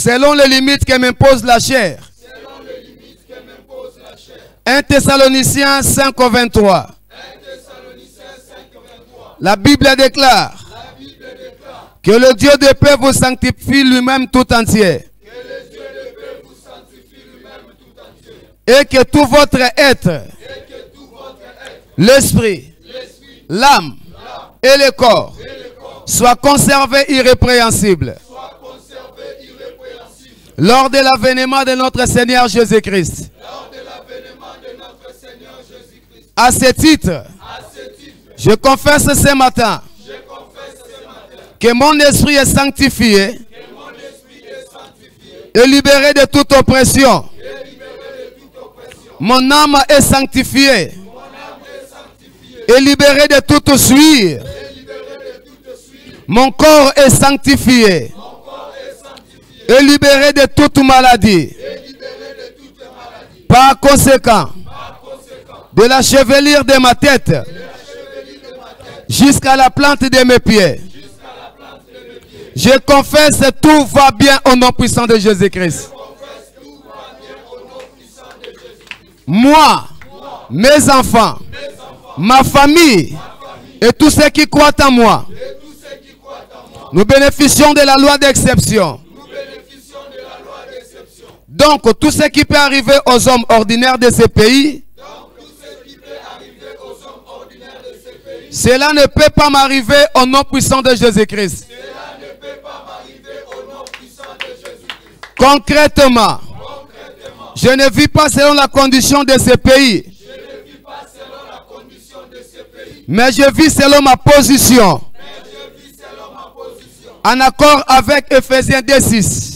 selon les limites que m'impose la chair. 1 Thessaloniciens 5:23. La Bible déclare que le Dieu de paix vous sanctifie lui-même tout entier. Et que tout votre être, l'esprit, l'âme et le corps soient conservés irrépréhensibles lors de l'avènement de notre Seigneur Jésus-Christ. À ce titre, je confesse ce matin que mon esprit est sanctifié et libéré de toute oppression. Mon âme est sanctifiée et libéré de toute souillure. Mon corps est sanctifié et libéré de toute maladie. Par conséquent, de la chevelure de ma tête jusqu'à la plante de mes pieds, je confesse tout va bien au nom puissant de Jésus-Christ. Moi, mes enfants, ma famille et tous ceux qui croient en moi, nous bénéficions de la loi d'exception. Donc, tout ce qui peut arriver aux hommes ordinaires de ce pays, cela ne peut pas m'arriver au nom puissant de Jésus-Christ. Concrètement, je ne vis pas selon la condition de ce pays, mais je vis selon ma position, en accord avec Ephésiens 2:6.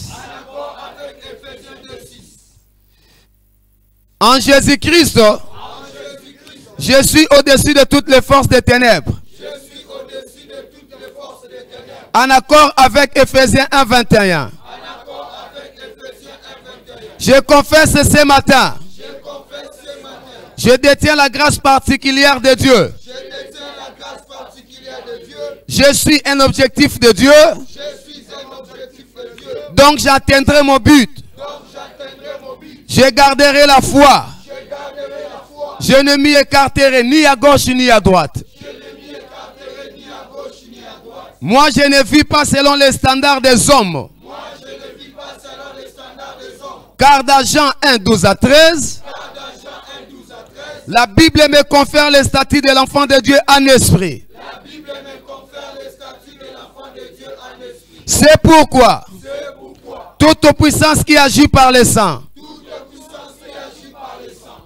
En Jésus-Christ, je suis au-dessus de toutes les forces des ténèbres. En accord avec Ephésiens 1:21. Je confesse ce matin. Je détiens la grâce particulière de Dieu. Je suis un objectif de Dieu. Donc j'atteindrai mon but. Je garderai la foi. Je ne m'y écarterai ni à gauche ni à droite. Moi, je ne vis pas selon les standards des hommes. Car dans Jean 1:12-13, la Bible me confère le statut de l'enfant de Dieu en esprit. C'est pourquoi toute puissance qui agit par le sang,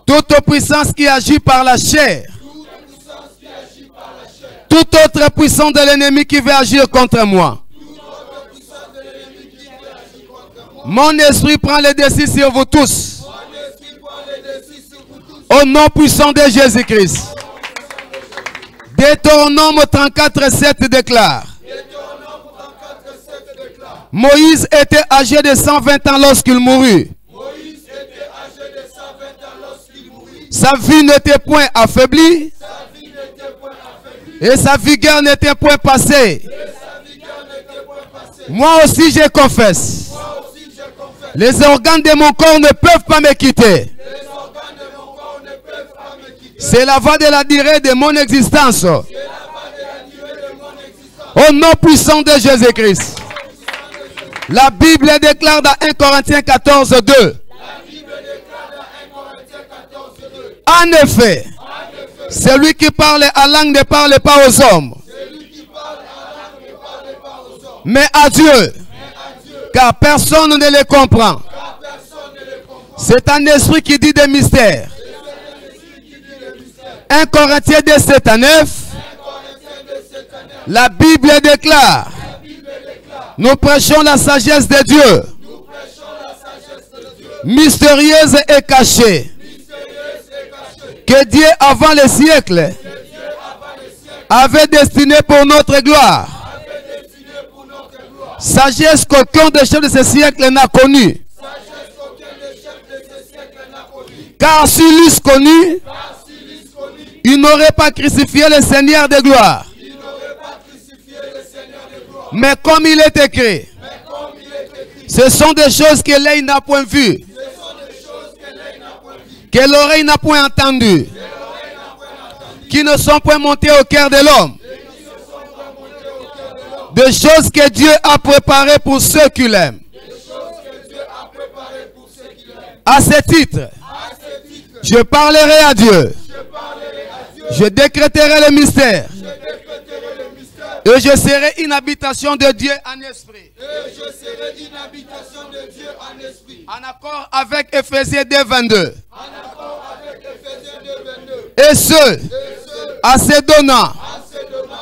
toute puissance qui agit par la chair, toute autre puissance de l'ennemi qui veut agir contre moi, mon esprit prend le dessus sur vous tous. Au nom puissant de Jésus-Christ. Deutéronome 34:7 déclare: Moïse était âgé de 120 ans lorsqu'il mourut. Sa vie n'était point affaiblie et sa vigueur n'était point passée. Moi aussi je confesse. Les organes de mon corps ne peuvent pas me quitter. C'est la voie de la durée de mon existence. Au nom puissant de Jésus-Christ. La Bible déclare dans 1 Corinthiens 14:2. En effet, celui qui parle à langue ne parle pas aux hommes, mais à Dieu, car personne ne les comprend. C'est un esprit qui dit des mystères. 1 Corinthiens 2:7-9. La Bible déclare: nous prêchons la sagesse de Dieu, mystérieuse et cachée, que Dieu avant les siècles avait destinée pour notre gloire. Sagesse qu'aucun des chefs de ce siècle n'a connue. Car s'ils l'eussent connu, ils n'auraient pas crucifié le Seigneur de gloire. Mais comme il est écrit, Ce sont des choses que l'œil n'a point vues, que l'oreille n'a point entendues, qui ne sont point montées au cœur de l'homme. Des choses que Dieu a préparées pour ceux qui l'aiment. À ce titre, je parlerai à Dieu. Je décréterai le mystère. Et je serai une habitation de Dieu en esprit. En accord avec Ephésiens 2:22. Et ce, à se donnant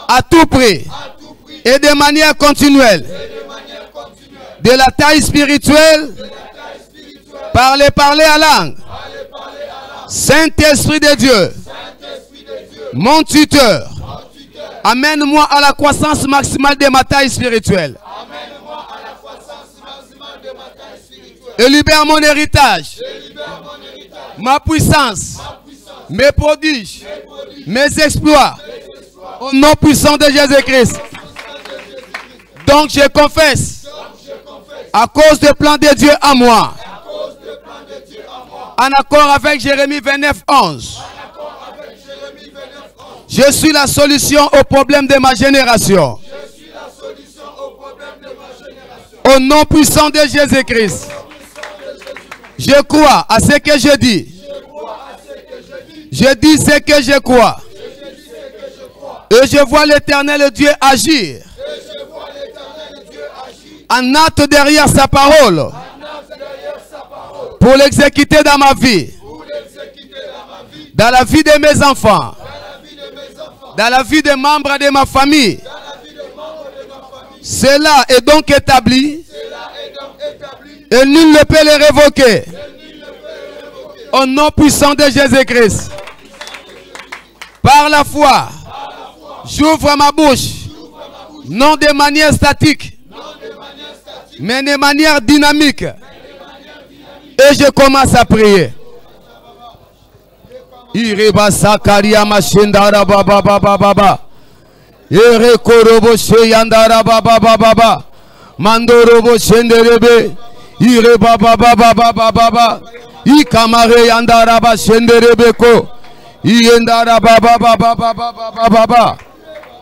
à tout prix et de manière continuelle, de la taille spirituelle, parler à langue. Saint-Esprit de Dieu, mon tuteur, amène-moi à la croissance maximale de ma taille spirituelle. Et libère mon héritage, ma puissance, mes prodiges, mes exploits, au nom puissant de Jésus-Christ. Donc je confesse, à cause du plan de Dieu à moi, en accord avec Jérémie 29:11, je suis la solution au problème de ma génération. Au nom puissant de Jésus-Christ, je crois à ce que je dis. Je dis ce que je crois. Et je vois l'Éternel Dieu agir en acte derrière sa parole pour l'exécuter dans ma vie, dans la vie de mes enfants, dans la vie des membres de ma famille. Cela est donc établi et nul ne peut le révoquer. Au nom puissant de Jésus-Christ, par la foi, j'ouvre ma bouche, non de manière statique, mais de manière dynamique. Et je commence à prier. Iriba Sakaria Mashindara Baba Baba Baba. Ere Korobo Sheyandara Baba Baba Baba. Mandorobo Shenderebe. Ire Baba Baba Baba Baba. Ikamare Yandara Ba Shenderebe Ko. Yendara Baba Baba Baba Baba Baba.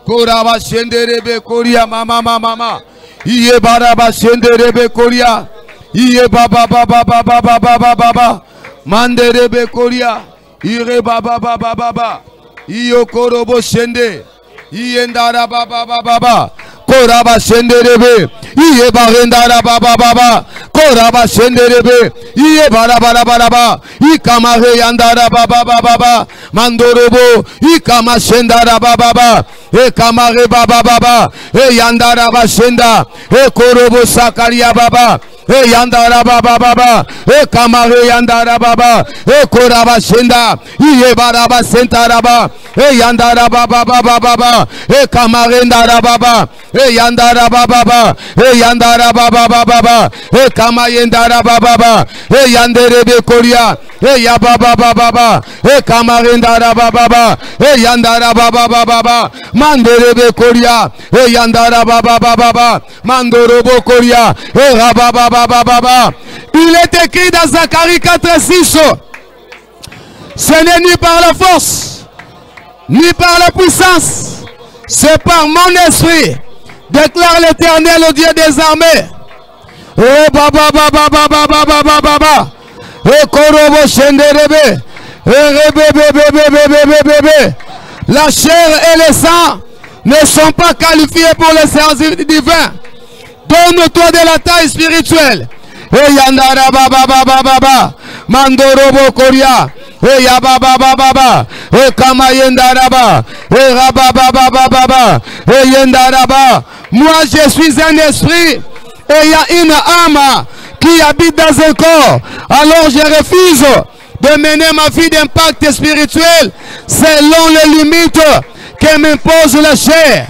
Koraba Shenderebe Koria Mama Mama. Iye Baraba Shenderebe Koria. Iye Baba Baba Baba Baba Baba. Manderebe Koria. Ire Baba Baba Baba. Iyo Korobo Shende. Iyendara Baba Baba Baba. Koraba Shenderebe. Iye Barendara Baba Baba. Koraba Shenderebe. Iye Barabara Baraba. Ikamare Yandara Baba Baba. Mandorobo. Ikama Shendara Baba Baba. Ekamare Baba Baba. E Yandara Bashenda. E Korobo Sakaria Baba. E Yandara Baba Baba. E Kamare Yandara Baba. E Koraba Shenda. Iye Baraba Sentaraba. E Yandara Baba Baba Baba. E Kamare Ndara Baba. E Yandara Baba Baba. E Yandara Baba Baba. E Kamayendara Baba Baba. E Yanderebe Koria. E Yababa Baba Baba. E Kamare Ndara Baba Baba. E Yandara Baba Baba. Manderebe Koria. E Yandara Baba Baba. Mandorobo Koria. E Rababa Baba Baba. Il est écrit dans Zacharie 4:6. Ce n'est ni par la force, ni par la puissance, c'est par mon esprit, déclare l'Éternel, le Dieu des armées. Oh Baba Baba Baba Baba Baba Baba. Et Korobo Shenderebe. La chair et le sang ne sont pas qualifiés pour le service divin. Donne-toi de la taille spirituelle. Et Yandara Baba Baba Baba. Mandorobo Koria. Et Yababa Baba Baba. Et Kamayendaraba. Et Rababa Baba Baba. Et Yendaraba. Moi je suis un esprit. Et il y a une âme qui habite dans un corps. Alors je refuse de mener ma vie d'impact spirituel selon les limites que m'impose la chair.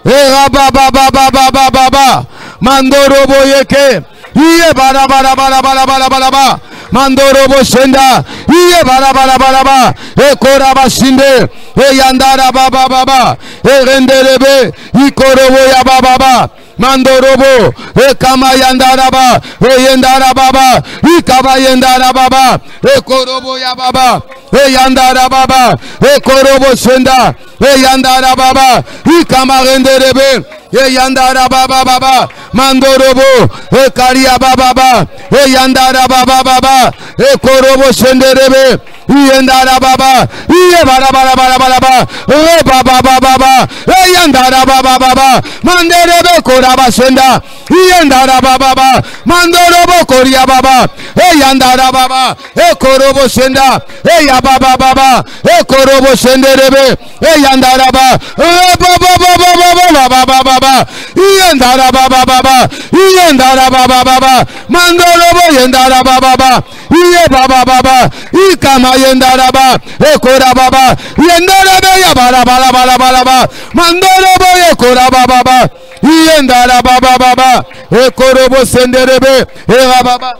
Et Rababa Baba Baba Baba. Mandorobo Yeke. Iye bara bara bara bara bara bara bara. Mandorobo Shenda. Iye bara bara bara bara. E Koraba Shinde. E Yandara Baba Baba. E Renderebe. I Korobo Ya Baba Baba. Mandorobo, Ekama Yandaraba, Eyendarababa, Ikaba Yandarababa, Ekorobo Yababa, Eyandarababa, Ekorobo Senda, Eyandarababa, Ikama Renderebe, Eyandarababa, Mandorobo, Ekaria Baba, Eyandarababa, Ekorobo Senderebe, Eyandarababa, Ebarabarabaraba, Rebababa, Eyandarababa, Manderebe Koraba Senda, Eyandarababa, Mandorobo Koria Baba, Eyandarababa, Ekorobo Senda, Eyababa, Ekorobo Senderebe, Eyandaraba, Rebababa, Eyandarababa, Eyandarababa, Mandorobo Yendarababa, Yebababa, Ikama Yendaraba, Ekorababa, Yendarabe Yabarabarabaraba, Mandorobo Yekorababa, Yendarababa, Ekorobo Senderebe, Erababa.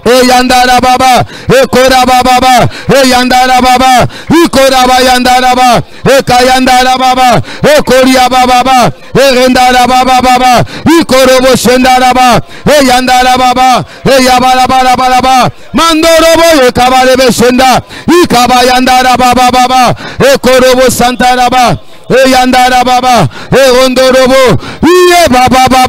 Eyandarababa, Ekorababa, Eyandarababa, Ikoraba Yandaraba, Ekayandarababa, Ekoriababa, Erendarababa, Ikorobo Sendaraba, Eyandarababa, Eyabarabaraba, Mandorobo Ekabarebe Senda, Ikabayandarababa, Ekorobo Santaraba, Eyandarababa, Erondorobo, Yebababa,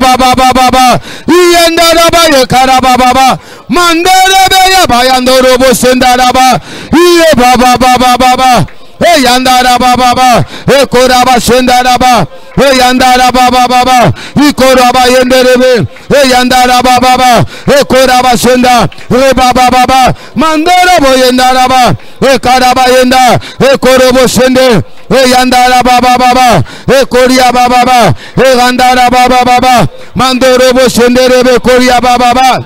Yandaraba, Ekarababa, Mandaraba, Yabayandorobo Sendaraba, Yebababa, Eyandarababa, Ekoraba Sendaraba, Eyandarababa, Ikoraba Yenderebe, Eyandarababa, Ekoraba Senda, Rebababa, Mandorobo Yendaraba, Ekaraba Yenda, Ekorobo Sende, Eyandarababa, Ekoriababa, Eyandarababa, Mandorobo Senderebe, Koriababa.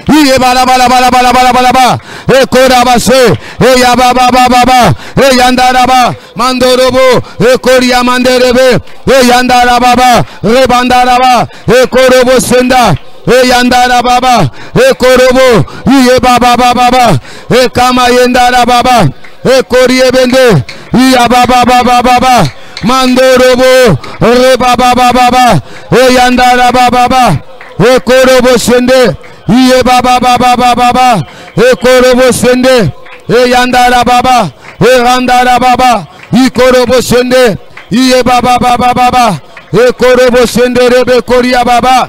Balabalabalabalaba, Ekorabase, Eyababa, Eyandaraba, Mandorobo, Ekoria Manderebe, Eyandarababa, Rebandaraba, Ekorobo Senda, Eyandarababa, Ekorobo, Yebababa, Ekama Yendarababa, Ekoriebende, Yababa, Mandorobo, Rebababa, Eyandarababa, Ekorobo Sende, Yebababa, Ekorobo Sende, Eyandarababa, Erandarababa, Ikorobo Sende, Yebababa, Ekorobo Sende Rebe Koria Baba,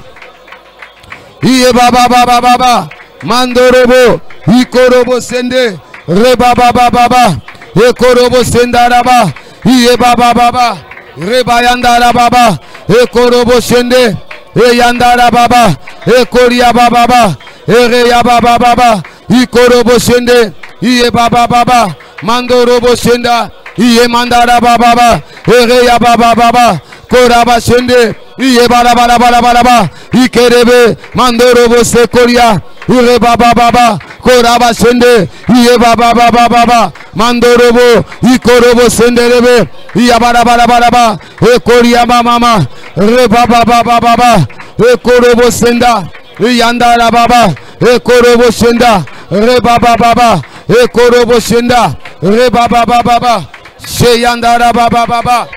Yebababa, Mandorobo, Ikorobo Sende, Rebababa, Ekorobo Sendaraba, Yebababa, Rebayandarababa, Ekorobo Sende, Eyandarababa, Ekoriababa, Ereyababa, Ikorobo Sende, Yebababa, Mandorobo Senda, Yemandarababa, Ereyababa, Koraba Sende, Yebarabaraba, Ikerebe, Mandorobo Sekoria, Irebababa, Koraba Sende, Yebababa, Mandorobo, Ikorobo Senderebe, Yabarabaraba, Ekoria Mama, Rebababa, Ekorobo Senda, Yandarababa, Ekorobo Senda, Rebababa, Ekorobo Senda, Rebababa, Sheyandarababa,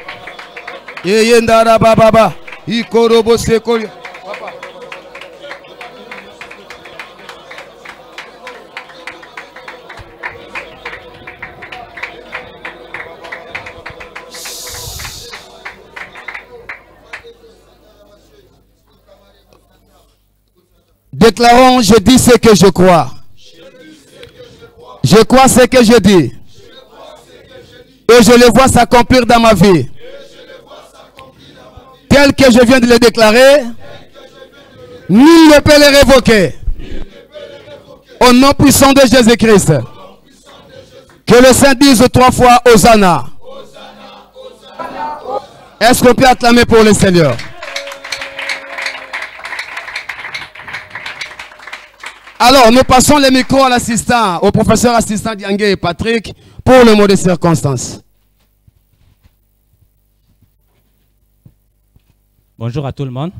Yeyandarababa, Ikorobo Sekoria. Déclarons, je dis ce que je crois. Je crois ce que je dis. Et je le vois s'accomplir dans ma vie. Tel que je viens de le déclarer, nul ne peut le révoquer. Au nom puissant de Jésus-Christ. Que le Saint dise 3 fois Hosanna. Est-ce qu'on peut acclamer pour le Seigneur? Alors, nous passons le micro à l'assistant, au professeur assistant Diangue et Patrick, pour le mot de circonstance. Bonjour à tout le monde.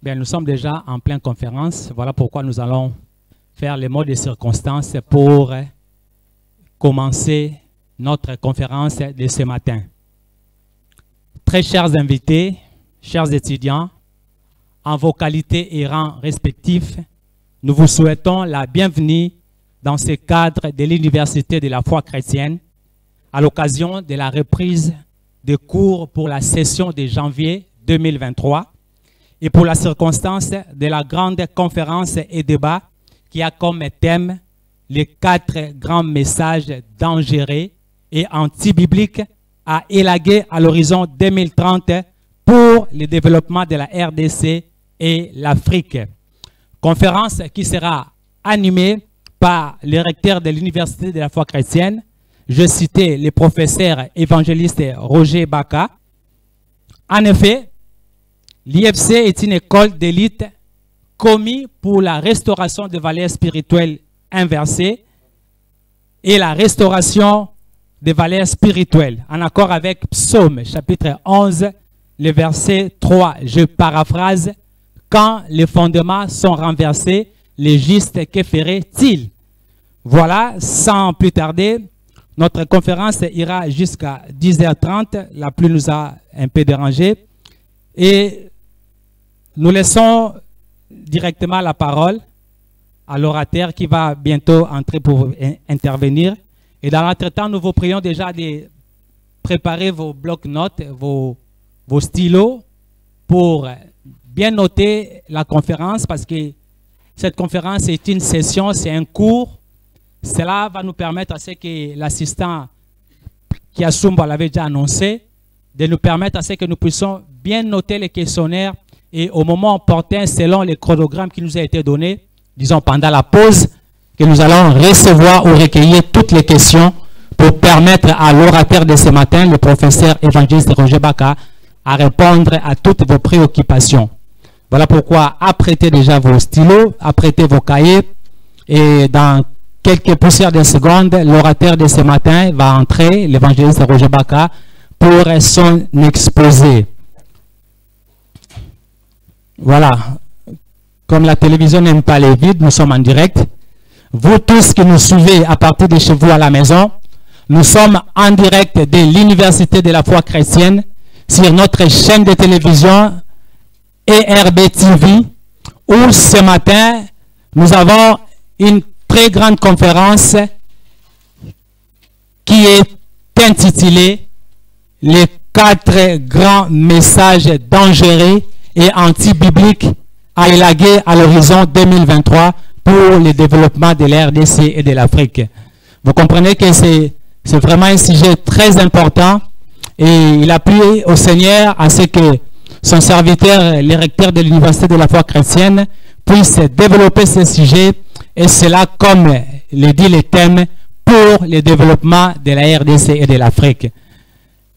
Bien, nous sommes déjà en pleine conférence. Voilà pourquoi nous allons faire les mots de circonstance pour commencer notre conférence de ce matin. très chers invités, chers étudiants, en vos qualités et rangs respectifs, nous vous souhaitons la bienvenue dans ce cadre de l'Université de la foi chrétienne à l'occasion de la reprise des cours pour la session de janvier 2023 et pour la circonstance de la grande conférence et débat qui a comme thème les 4 grands messages dangereux et anti-bibliques à élaguer à l'horizon 2030 pour le développement de la RDC et l'Afrique. Conférence qui sera animée par le recteur de l'Université de la foi chrétienne. Je citais le professeur évangéliste Roger Baka. En effet, l'IFC est une école d'élite commise pour la restauration des valeurs spirituelles inversées et la restauration des valeurs spirituelles, en accord avec Psaume chapitre 11, le verset 3. Je paraphrase: quand les fondements sont renversés, les justes, que ferait-il? Voilà, sans plus tarder, notre conférence ira jusqu'à 10h30. La pluie nous a un peu dérangé. Et nous laissons directement la parole à l'orateur qui va bientôt entrer pour intervenir. Et dans l'entretemps, nous vous prions déjà de préparer vos blocs-notes, vos stylos pour bien noter la conférence, parce que cette conférence est une session, c'est un cours. Cela va nous permettre à ce que l'assistant qui Kiasumba l'avait déjà annoncé, de nous permettre à ce que nous puissions bien noter les questionnaires et au moment opportun, selon les chronogrammes qui nous a été donné, disons pendant la pause, que nous allons recevoir ou recueillir toutes les questions pour permettre à l'orateur de ce matin, le professeur évangéliste Roger Baka, à répondre à toutes vos préoccupations. Voilà pourquoi apprêtez déjà vos stylos, apprêtez vos cahiers, et dans quelques poussières de secondes, l'orateur de ce matin va entrer, l'évangéliste Roger Baka, pour son exposé. Voilà. Comme la télévision n'aime pas les vides, nous sommes en direct. Vous tous qui nous suivez à partir de chez vous à la maison, nous sommes en direct de l'Université de la foi chrétienne sur notre chaîne de télévision ERB TV, où ce matin, nous avons une très grande conférence qui est intitulée « Les 4 grands messages dangereux et anti-bibliques à élaguer à l'horizon 2023 pour le développement de l'RDC et de l'Afrique ». Vous comprenez que c'est vraiment un sujet très important et il a plu au Seigneur à ce que son serviteur, le recteur de l'Université de la foi chrétienne, puisse développer ce sujet, et cela, comme le dit le thème, pour le développement de la RDC et de l'Afrique.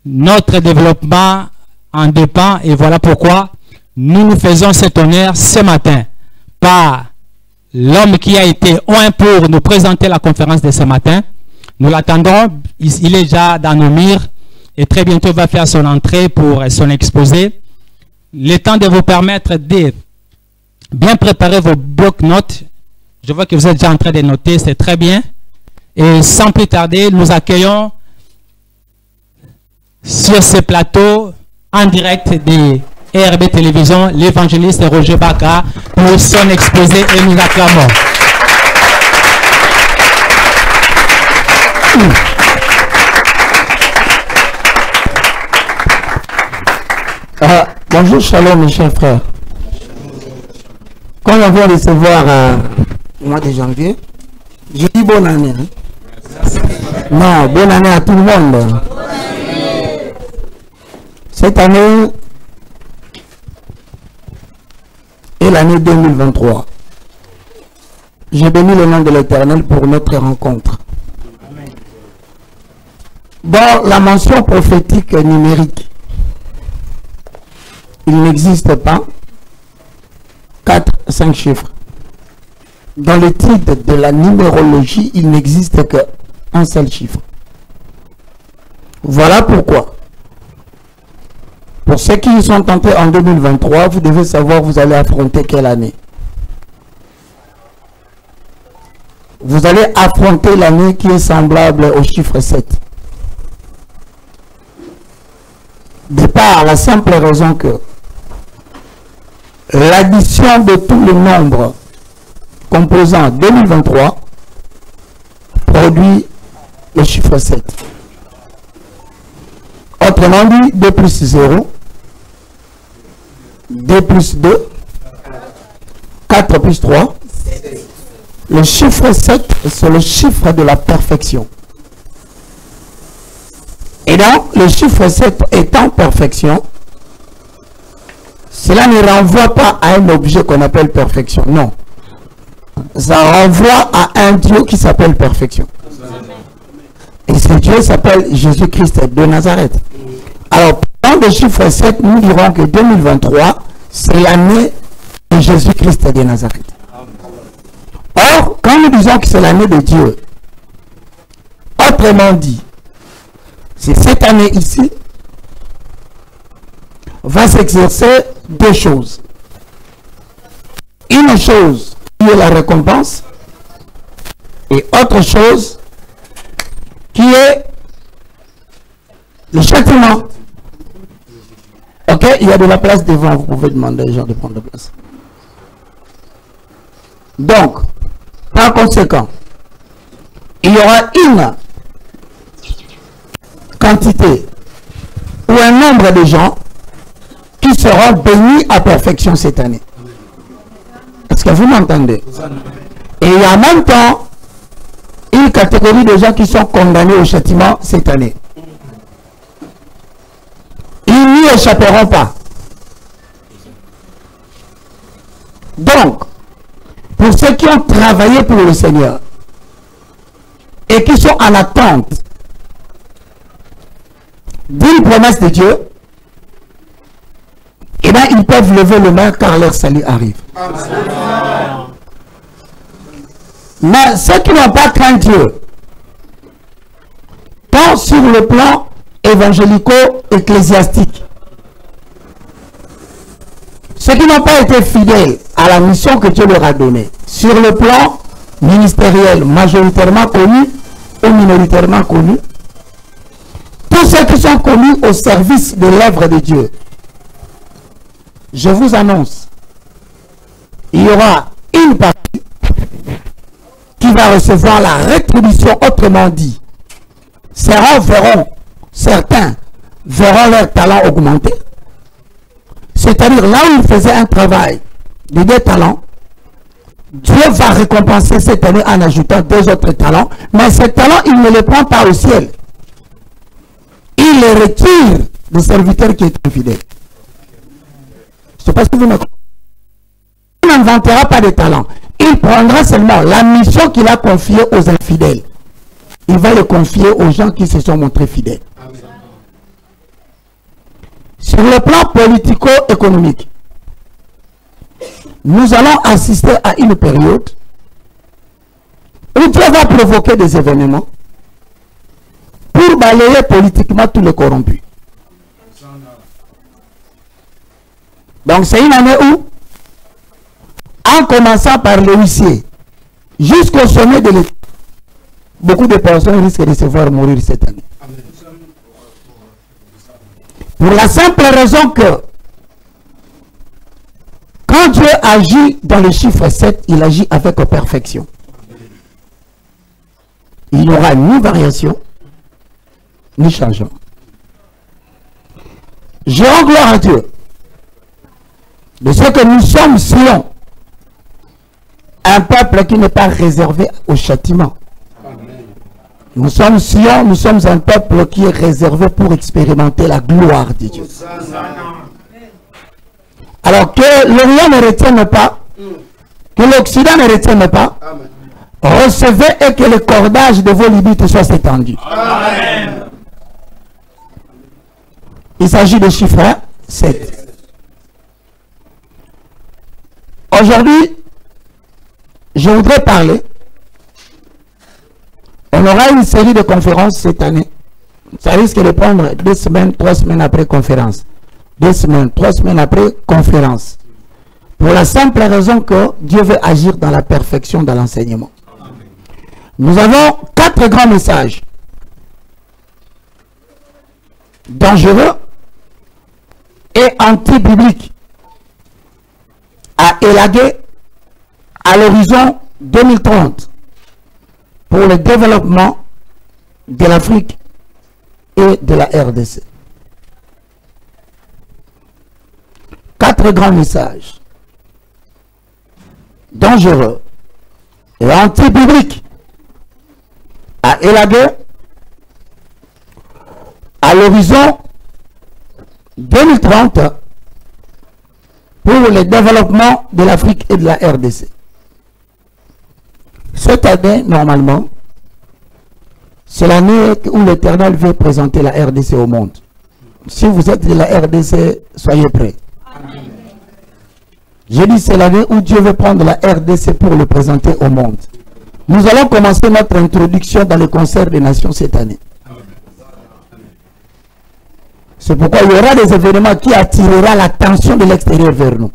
Notre développement en dépend, et voilà pourquoi nous nous faisons cet honneur ce matin par l'homme qui a été oint pour nous présenter la conférence de ce matin. Nous l'attendons, il est déjà dans nos murs et très bientôt il va faire son entrée pour son exposé. Le temps de vous permettre de bien préparer vos blocs-notes. Je vois que vous êtes déjà en train de noter, c'est très bien. Et sans plus tarder, nous accueillons sur ce plateau en direct de ERB Télévision l'évangéliste Roger Baka pour son exposé et nous acclamons. Bonjour, shalom mes chers frères. Quand on vient recevoir au mois de janvier, je dis bonne année. Hein? Non, bonne année à tout le monde. Cette année est l'année 2023. J'ai béni le nom de l'Éternel pour notre rencontre. Dans la mention prophétique numérique, il n'existe pas 4-5 chiffres. Dans le titre de la numérologie, il n'existe qu'un seul chiffre. Voilà pourquoi. Pour ceux qui sont entrés en 2023, vous devez savoir vous allez affronter quelle année. Vous allez affronter l'année qui est semblable au chiffre 7. De par la simple raison que l'addition de tous les nombres composant 2023 produit le chiffre 7. Autrement dit, 2 plus 0, 2 plus 2, 4 plus 3. Le chiffre 7, c'est le chiffre de la perfection. Et donc, le chiffre 7 étant perfection, cela ne renvoie pas à un objet qu'on appelle perfection. Non. Ça renvoie à un Dieu qui s'appelle perfection. Et ce Dieu s'appelle Jésus-Christ de Nazareth. Alors, dans le chiffre 7, nous dirons que 2023, c'est l'année de Jésus-Christ de Nazareth. Or, quand nous disons que c'est l'année de Dieu, autrement dit, c'est cette année ici, va s'exercer deux choses. Une chose qui est la récompense et autre chose qui est le châtiment. Ok, il y a de la place devant, vous pouvez demander aux gens de prendre la place. Donc, par conséquent, il y aura une quantité ou un nombre de gens qui seront bénis à perfection cette année. Est-ce que vous m'entendez? Et il y a en même temps une catégorie de gens qui sont condamnés au châtiment cette année. Ils n'y échapperont pas. Donc, pour ceux qui ont travaillé pour le Seigneur et qui sont en attente d'une promesse de Dieu, eh bien, ils peuvent lever le main car leur salut arrive. Amen. Mais ceux qui n'ont pas craint Dieu, tant sur le plan évangélico-ecclésiastique, ceux qui n'ont pas été fidèles à la mission que Dieu leur a donnée, sur le plan ministériel, majoritairement connu ou minoritairement connu, tous ceux qui sont connus au service de l'œuvre de Dieu, je vous annonce, il y aura une partie qui va recevoir la rétribution, autrement dit. Certains verront leur talent augmenter. C'est-à-dire là où ils faisaient un travail de 2 talents, Dieu va récompenser cette année en ajoutant 2 autres talents. Mais ces talents, il ne les prend pas au ciel. Il les retire du serviteur qui est infidèle. Je ne sais pas si vous me comprenez. Il n'inventera pas de talents. Il prendra seulement la mission qu'il a confiée aux infidèles. Il va le confier aux gens qui se sont montrés fidèles. Amen. Sur le plan politico-économique, nous allons assister à une période où Dieu va provoquer des événements pour balayer politiquement tous les corrompus. Donc c'est une année où, en commençant par le huissier jusqu'au sommet de l'État, beaucoup de personnes risquent de se voir mourir cette année. Pour la simple raison que quand Dieu agit dans le chiffre 7, il agit avec perfection. Il n'y aura ni variation, ni changement. Je rends gloire à Dieu de ce que nous sommes Sion, un peuple qui n'est pas réservé au châtiment. Nous sommes Sion, nous sommes un peuple qui est réservé pour expérimenter la gloire de Dieu. Alors que l'Orient ne retienne pas, que l'Occident ne retienne pas, recevez et que le cordage de vos limites soit étendu. Amen. Il s'agit de chiffre 7. Aujourd'hui, je voudrais parler. On aura une série de conférences cette année. Ça risque de prendre 2 semaines, 3 semaines après conférence. 2 semaines, 3 semaines après conférence. Pour la simple raison que Dieu veut agir dans la perfection de l'enseignement. Nous avons 4 grands messages. Dangereux, et anti-biblique à élaguer à l'horizon 2030 pour le développement de l'Afrique et de la RDC. 4 grands messages dangereux et anti-bibliques à élaguer à l'horizon 2030 pour le développement de l'Afrique et de la RDC. Cette année, normalement, c'est l'année où l'Éternel veut présenter la RDC au monde. Si vous êtes de la RDC, soyez prêts. J'ai dit c'est l'année où Dieu veut prendre la RDC pour le présenter au monde. Nous allons commencer notre introduction dans le concert des nations cette année. C'est pourquoi il y aura des événements qui attireront l'attention de l'extérieur vers nous.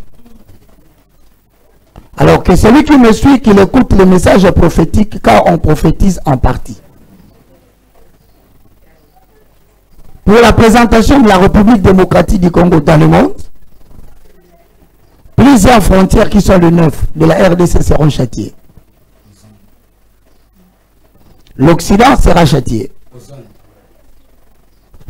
Alors que celui qui me suit, qu'il écoute le message prophétique, car on prophétise en partie. Pour la présentation de la République démocratique du Congo dans le monde, plusieurs frontières qui sont le 9 de la RDC seront châtiées. L'Occident sera châtié.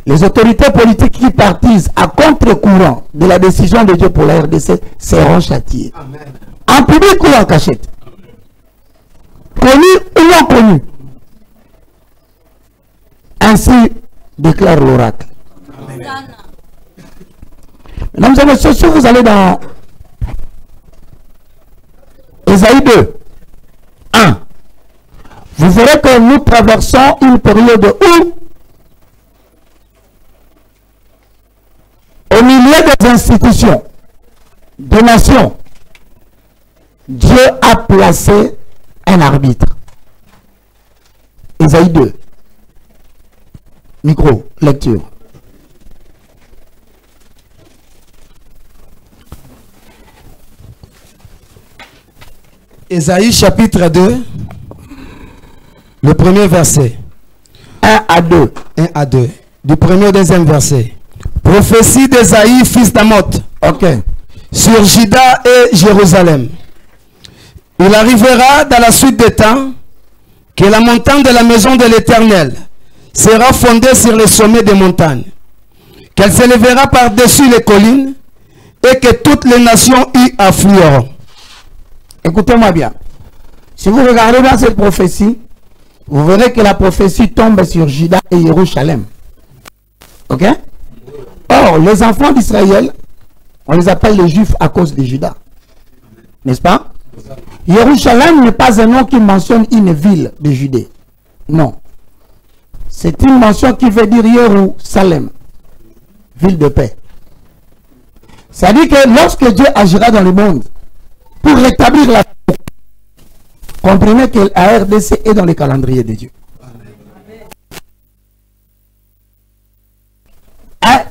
Les autorités politiques qui partisent à contre-courant de la décision de Dieu pour la RDC seront châtiées. Amen. En public ou en cachette. Connus ou non connus. Ainsi déclare l'oracle. Mesdames et messieurs, si vous allez dans Ésaïe 2, 1, vous verrez que nous traversons une période où, au milieu des institutions, des nations, Dieu a placé un arbitre. Ésaïe 2. Micro, lecture. Ésaïe chapitre 2, le premier verset. 1 à 2. 1 à 2. Du premier au deuxième verset. Prophétie d'Ésaïe, fils d'Amoth. Ok. Sur Juda et Jérusalem. Il arrivera dans la suite des temps que la montagne de la maison de l'Éternel sera fondée sur les sommets des montagnes, qu'elle s'élèvera par-dessus les collines et que toutes les nations y afflueront. Écoutez-moi bien. Si vous regardez dans cette prophétie, vous verrez que la prophétie tombe sur Juda et Jérusalem. Ok? Or, les enfants d'Israël, on les appelle les Juifs à cause de Juda. N'est-ce pas? Jérusalem n'est pas un nom qui mentionne une ville de Judée. Non. C'est une mention qui veut dire Jérusalem, ville de paix. Ça dit que lorsque Dieu agira dans le monde pour rétablir la paix, comprenez que la RDC est dans le calendrier de Dieu.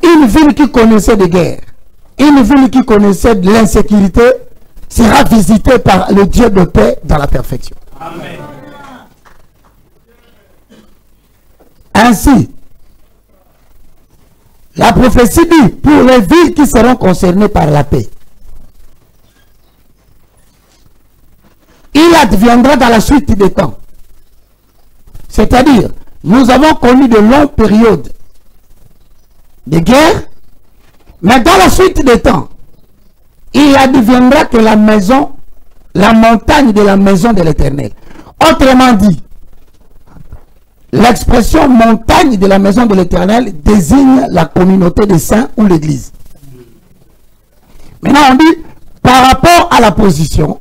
Une ville qui connaissait des guerres, une ville qui connaissait de l'insécurité, sera visitée par le Dieu de paix dans la perfection. Amen. Ainsi, la prophétie dit pour les villes qui seront concernées par la paix, il adviendra dans la suite des temps. C'est-à-dire, nous avons connu de longues périodes de guerre, mais dans la suite des temps, il adviendra que la maison, la montagne de la maison de l'Éternel. Autrement dit, l'expression montagne de la maison de l'Éternel désigne la communauté des saints ou l'Église. Maintenant, on dit, par rapport à la position,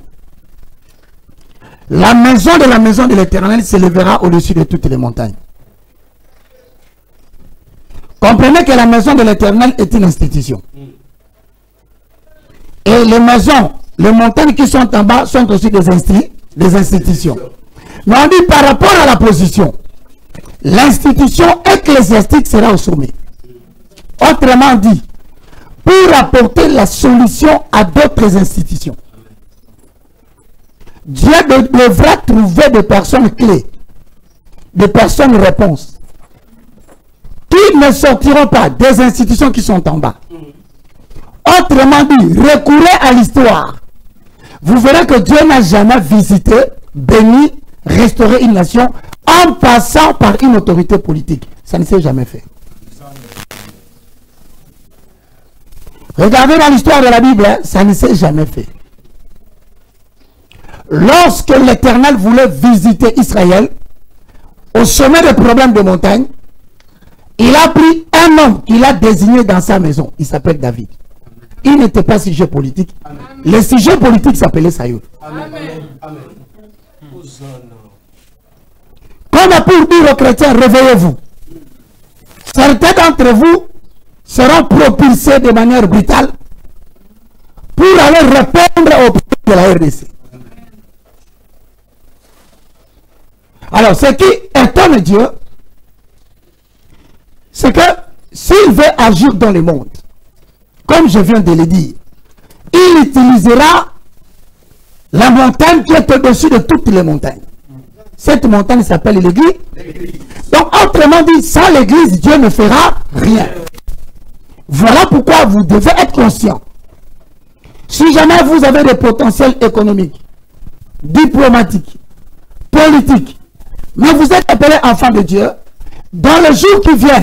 la maison de l'Éternel s'élèvera au-dessus de toutes les montagnes. Comprenez que la maison de l'Éternel est une institution. Et les maisons, les montagnes qui sont en bas sont aussi des institutions. Mais on dit par rapport à la position, l'institution ecclésiastique sera au sommet. Autrement dit, pour apporter la solution à d'autres institutions, Dieu devra trouver des personnes clés, des personnes réponses, qui ne sortiront pas des institutions qui sont en bas, Autrement dit, recourez à l'histoire. Vous verrez que Dieu n'a jamais visité, béni, restauré une nation en passant par une autorité politique. Ça ne s'est jamais fait. Regardez dans l'histoire de la Bible, hein, ça ne s'est jamais fait. Lorsque l'Éternel voulait visiter Israël, au sommet des problèmes de montagne, il a pris un homme qu'il a désigné dans sa maison. Il s'appelle David. Il n'était pas sujet politique. Amen. Le sujet politique s'appelait Saül. Comme pour dire aux chrétiens, réveillez-vous. Certains d'entre vous seront propulsés de manière brutale pour aller répondre au peuple de la RDC. Alors, ce qui étonne Dieu, c'est que s'il veut agir dans le monde, comme je viens de le dire, il utilisera la montagne qui est au-dessus de toutes les montagnes. Cette montagne s'appelle l'Église. Donc, autrement dit, sans l'Église, Dieu ne fera rien. Voilà pourquoi vous devez être conscient. Si jamais vous avez des potentiels économiques, diplomatiques, politiques, mais vous êtes appelé enfant de Dieu, dans le jour qui vient,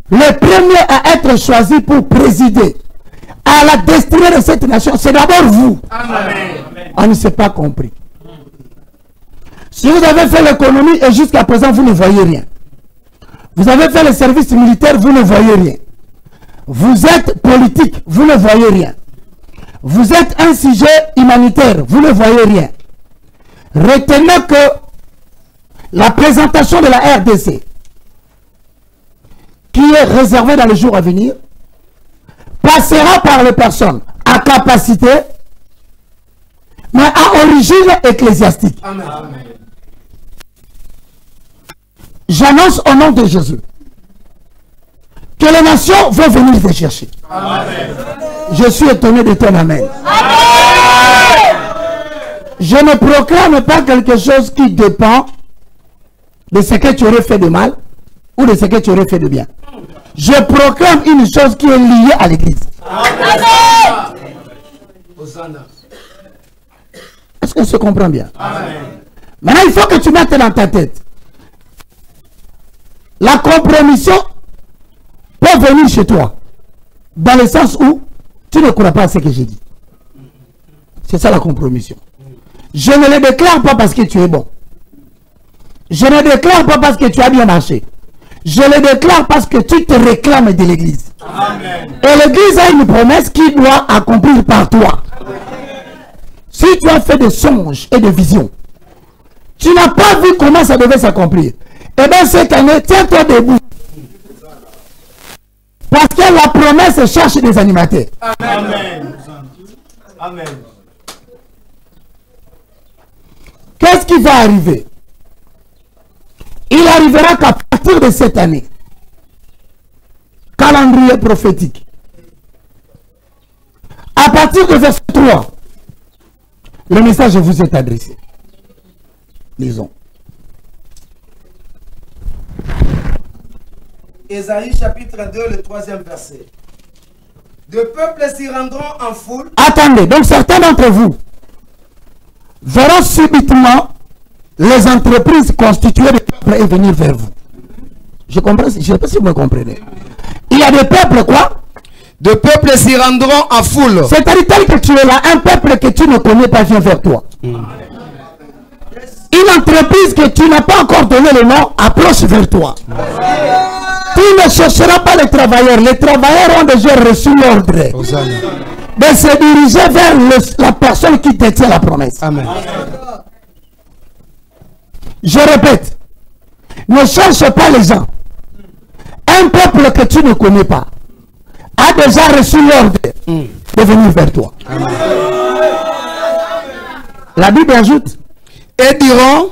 le premier à être choisi pour présider à la destinée de cette nation, c'est d'abord vous. Amen. On ne s'est pas compris. Si vous avez fait l'économie et jusqu'à présent vous ne voyez rien, vous avez fait le service militaire, vous ne voyez rien, vous êtes politique, vous ne voyez rien, vous êtes un sujet humanitaire, vous ne voyez rien, retenez que la présentation de la RDC qui est réservée dans les jours à venir passera par les personnes à capacité mais à origine ecclésiastique. Amen. J'annonce au nom de Jésus que les nations vont venir te chercher. Amen. Je suis étonné de ton amen. Amen. Je ne proclame pas quelque chose qui dépend de ce que tu aurais fait de mal ou de ce que tu aurais fait de bien. Je proclame une chose qui est liée à l'Église. Est-ce qu'on se comprend bien? Amen. Maintenant, il faut que tu mettes dans ta tête. La compromission peut venir chez toi. Dans le sens où tu ne crois pas à ce que j'ai dit. C'est ça la compromission. Je ne le déclare pas parce que tu es bon. Je ne déclare pas parce que tu as bien marché. Je le déclare parce que tu te réclames de l'Église. Et l'Église a une promesse qui doit accomplir par toi. Amen. Si tu as fait des songes et des visions, tu n'as pas vu comment ça devait s'accomplir. Eh bien cette année, tiens-toi debout. Parce que la promesse cherche des animateurs. Amen. Amen. Qu'est-ce qui va arriver? Il arrivera qu'à partir de cette année, calendrier prophétique, à partir de verset 3, le message vous est adressé. Lisons. Ésaïe chapitre 2, le 3e verset. De peuples s'y rendront en foule. Attendez, donc certains d'entre vous verront subitement les entreprises constituées de peuples et venir vers vous. Je comprends, je ne sais pas si vous me comprenez. Il y a des peuples quoi? De peuples s'y rendront en foule. C'est-à-dire tel que tu es là, un peuple que tu ne connais pas vient vers toi. Une entreprise que tu n'as pas encore donné le nom approche vers toi. Tu ne chercheras pas les travailleurs. Les travailleurs ont déjà reçu l'ordre de se diriger vers la personne qui détient la promesse. Amen. Je répète, ne cherche pas les gens. Un peuple que tu ne connais pas a déjà reçu l'ordre de venir vers toi. Amen. La Bible ajoute, et diront,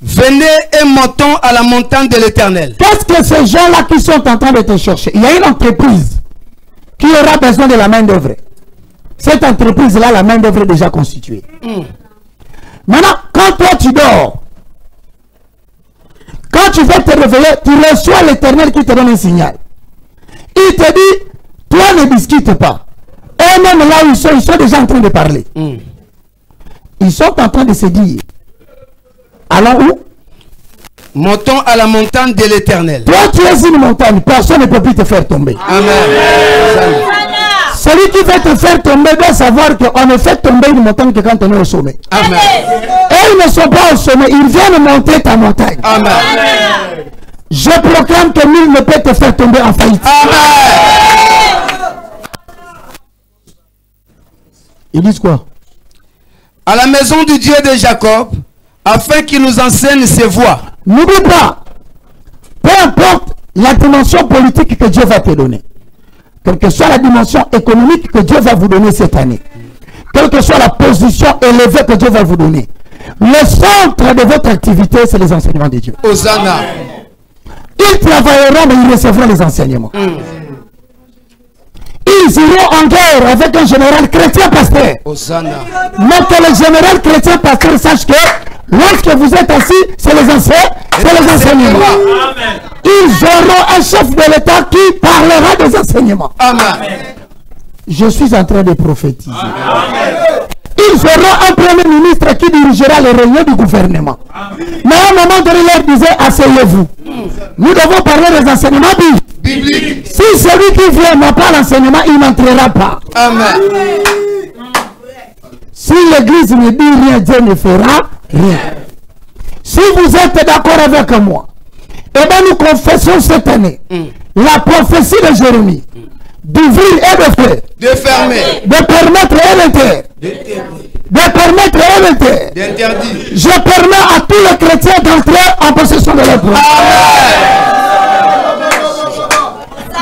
venez et montons à la montagne de l'Éternel. Qu'est-ce que ces gens-là qui sont en train de te chercher? Il y a une entreprise qui aura besoin de la main d'œuvre. Cette entreprise-là, la main d'œuvre est déjà constituée. Maintenant, quand toi tu dors, quand tu vas te réveiller, tu reçois l'Éternel qui te donne un signal. Il te dit, toi ne discute pas. Et même là où ils sont déjà en train de parler. Ils sont en train de se dire, allons où? Montons à la montagne de l'Éternel. Toi, tu es une montagne, personne ne peut plus te faire tomber. Amen. Celui qui veut te faire tomber doit savoir qu'on ne fait tomber une montagne que quand on est au sommet. Amen. Et ils ne sont pas au sommet, ils viennent monter ta montagne. Amen. Je proclame que nul ne peut te faire tomber en faillite. Amen. Ils disent quoi? À la maison du Dieu de Jacob, afin qu'il nous enseigne ses voies. N'oublie pas, peu importe la dimension politique que Dieu va te donner, quelle que soit la dimension économique que Dieu va vous donner cette année, quelle que soit la position élevée que Dieu va vous donner, le centre de votre activité, c'est les enseignements de Dieu. Hosanna. Ils travailleront, mais ils recevront les enseignements. Ils iront en guerre avec un général chrétien pasteur. Hosanna. Mais que le général chrétien pasteur sache que lorsque vous êtes assis, c'est les enseignements. Amen. Ils auront un chef de l'État qui parlera des enseignements. Amen. Je suis en train de prophétiser. Amen. Ils auront un premier ministre qui dirigera les réunions du gouvernement. Mais à un moment donné, il leur disait, asseyez-vous. Nous devons parler des enseignements bibliques. Si celui qui vient n'a pas l'enseignement, il n'entrera pas. Amen. Si l'église ne dit rien, Dieu ne fera rien. Si vous êtes d'accord avec moi, eh bien nous confessons cette année la prophétie de Jérémie d'ouvrir et de faire, De fermer. de permettre et d'interdire, de permettre et d'interdire. D'interdire. Je permets à tous les chrétiens d'entrer en possession de leur droit.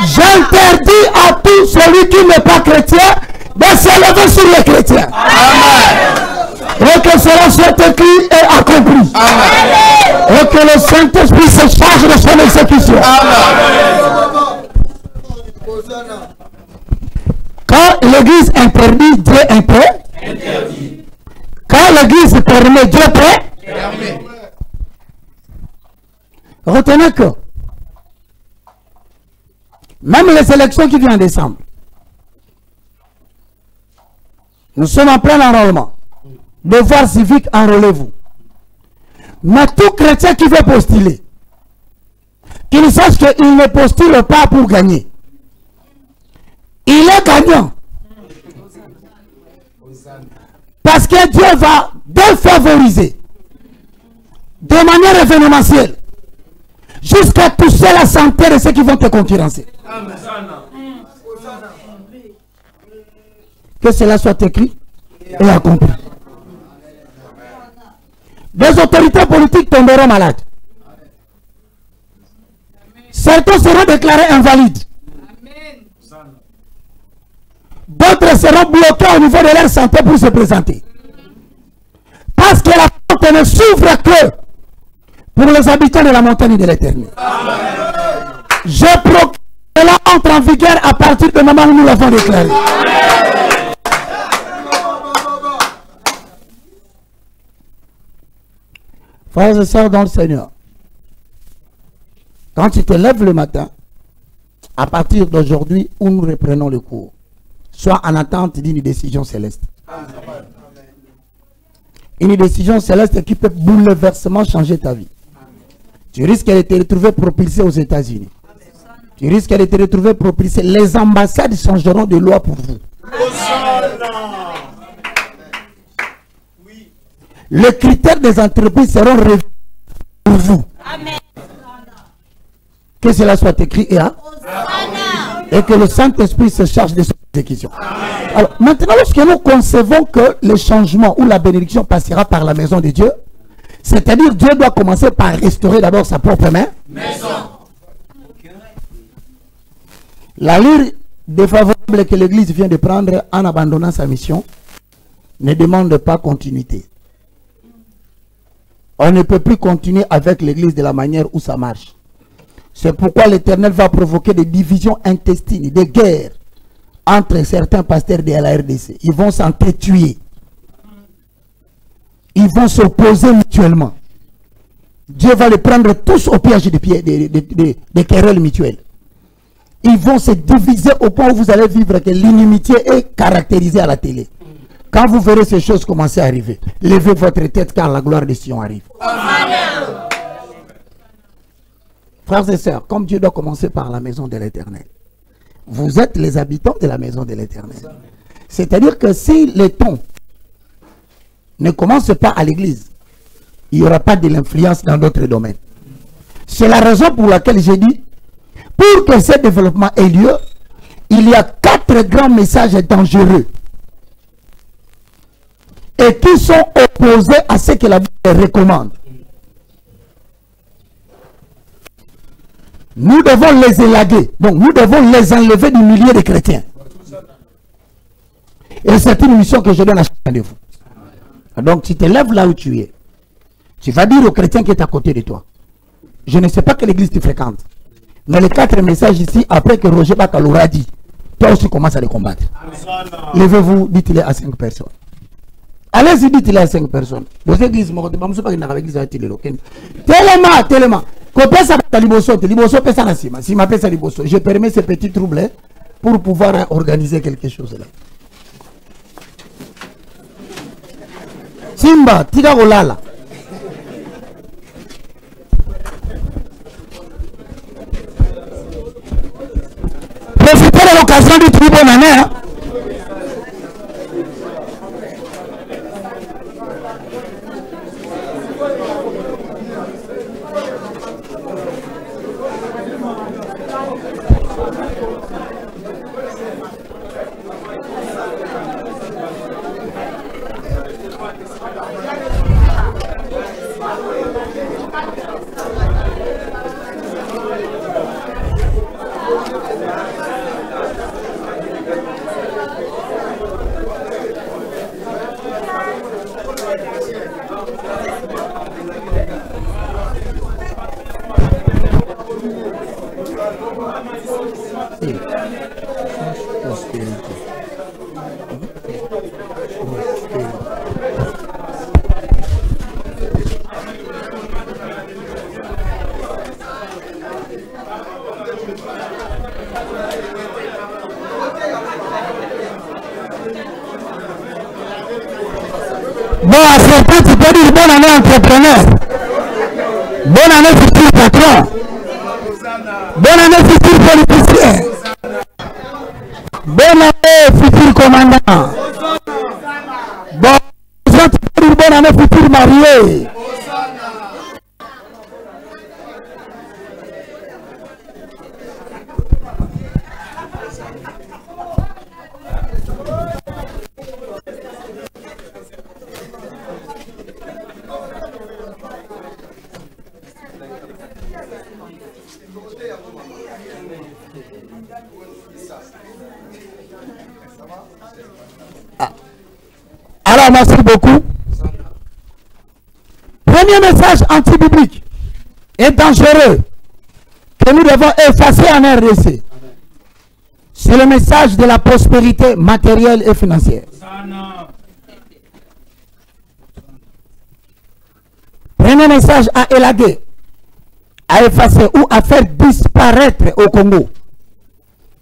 J'interdis à tout celui qui n'est pas chrétien de s'élever sur les chrétiens. Amen. Et que cela soit écrit et accompli. Amen. Et que le Saint-Esprit se charge de son exécution. Amen. Quand l'église interdit, Dieu interdit. Quand l'église permet, Dieu permet. Retenez que même les élections qui viennent en décembre, nous sommes en plein enrôlement. Devoir civique, enrôlez-vous. Mais tout chrétien qui veut postuler, qu'il sache qu'il ne postule pas pour gagner. Il est gagnant. Parce que Dieu va défavoriser de manière événementielle jusqu'à toucher la santé de ceux qui vont te concurrencer. Que cela soit écrit et accompli. Des autorités politiques tomberont malades. Certains seront déclarés invalides. D'autres seront bloqués au niveau de leur santé pour se présenter. Parce que la porte ne s'ouvre que pour les habitants de la montagne de l'Éternel. Je proclame que cela entre en vigueur à partir du moment où nous l'avons déclaré. Frères et sœurs dans le Seigneur, quand tu te lèves le matin, à partir d'aujourd'hui où nous reprenons le cours, sois en attente d'une décision céleste. Une décision céleste qui peut bouleversement changer ta vie. Tu risques de te retrouver propulsé aux États-Unis. Tu risques de te retrouver propulsé. Les ambassades changeront de loi pour vous. Les critères des entreprises seront revus pour vous. Que cela soit écrit et que le Saint-Esprit se charge de son exécution. Alors, maintenant, lorsque nous concevons que le changement ou la bénédiction passera par la maison de Dieu, c'est-à-dire Dieu doit commencer par restaurer d'abord sa propre maison. L'allure défavorable que l'Église vient de prendre en abandonnant sa mission ne demande pas continuité. On ne peut plus continuer avec l'Église de la manière où ça marche. C'est pourquoi l'Éternel va provoquer des divisions intestines, des guerres entre certains pasteurs de la RDC. Ils vont s'entretuer. Ils vont s'opposer mutuellement. Dieu va les prendre tous au piège des querelles mutuelles. ils vont se diviser au point où vous allez vivre que l'inimitié est caractérisée à la télé. Quand vous verrez ces choses commencer à arriver, levez votre tête quand la gloire de Sion arrive. Amen. Frères et sœurs, comme Dieu doit commencer par la maison de l'Éternel, vous êtes les habitants de la maison de l'Éternel. C'est-à-dire que si les tons ne commencent pas à l'église, il n'y aura pas de l'influence dans d'autres domaines. C'est la raison pour laquelle j'ai dit, pour que ce développement ait lieu, il y a 4 grands messages dangereux et qui sont opposés à ce que la Bible recommande. Nous devons les élaguer. Donc nous devons les enlever du milieu des chrétiens. Et c'est une mission que je donne à chacun de vous. Donc tu te lèves là où tu es. Tu vas dire au chrétien qui est à côté de toi. Je ne sais pas quelle église tu fréquentes. Mais les 4 messages ici, après que Roger Bakaloura a dit, toi aussi commence à les combattre. Levez-vous, dites-les à 5 personnes. Allez-y, dites-les à 5 personnes. Vos églises, je ne sais pas une église à Télé. Tellement. Je permets ces petits troubles pour pouvoir organiser quelque chose là. Simba, Tiga Olala. Profitez de l'occasion du trou bonne année. Hein? Bon, à ce point, tu peux dire bonne année entrepreneur. Bonne année futur patron. Bonne année futur politicien. Bonne année futur commandant. Bon, tu peux dire bonne année futur marié. Alors, merci beaucoup. Premier message anti-biblique et dangereux que nous devons effacer en RDC. C'est le message de la prospérité matérielle et financière. Premier message à élaguer, à effacer ou à faire disparaître au Congo.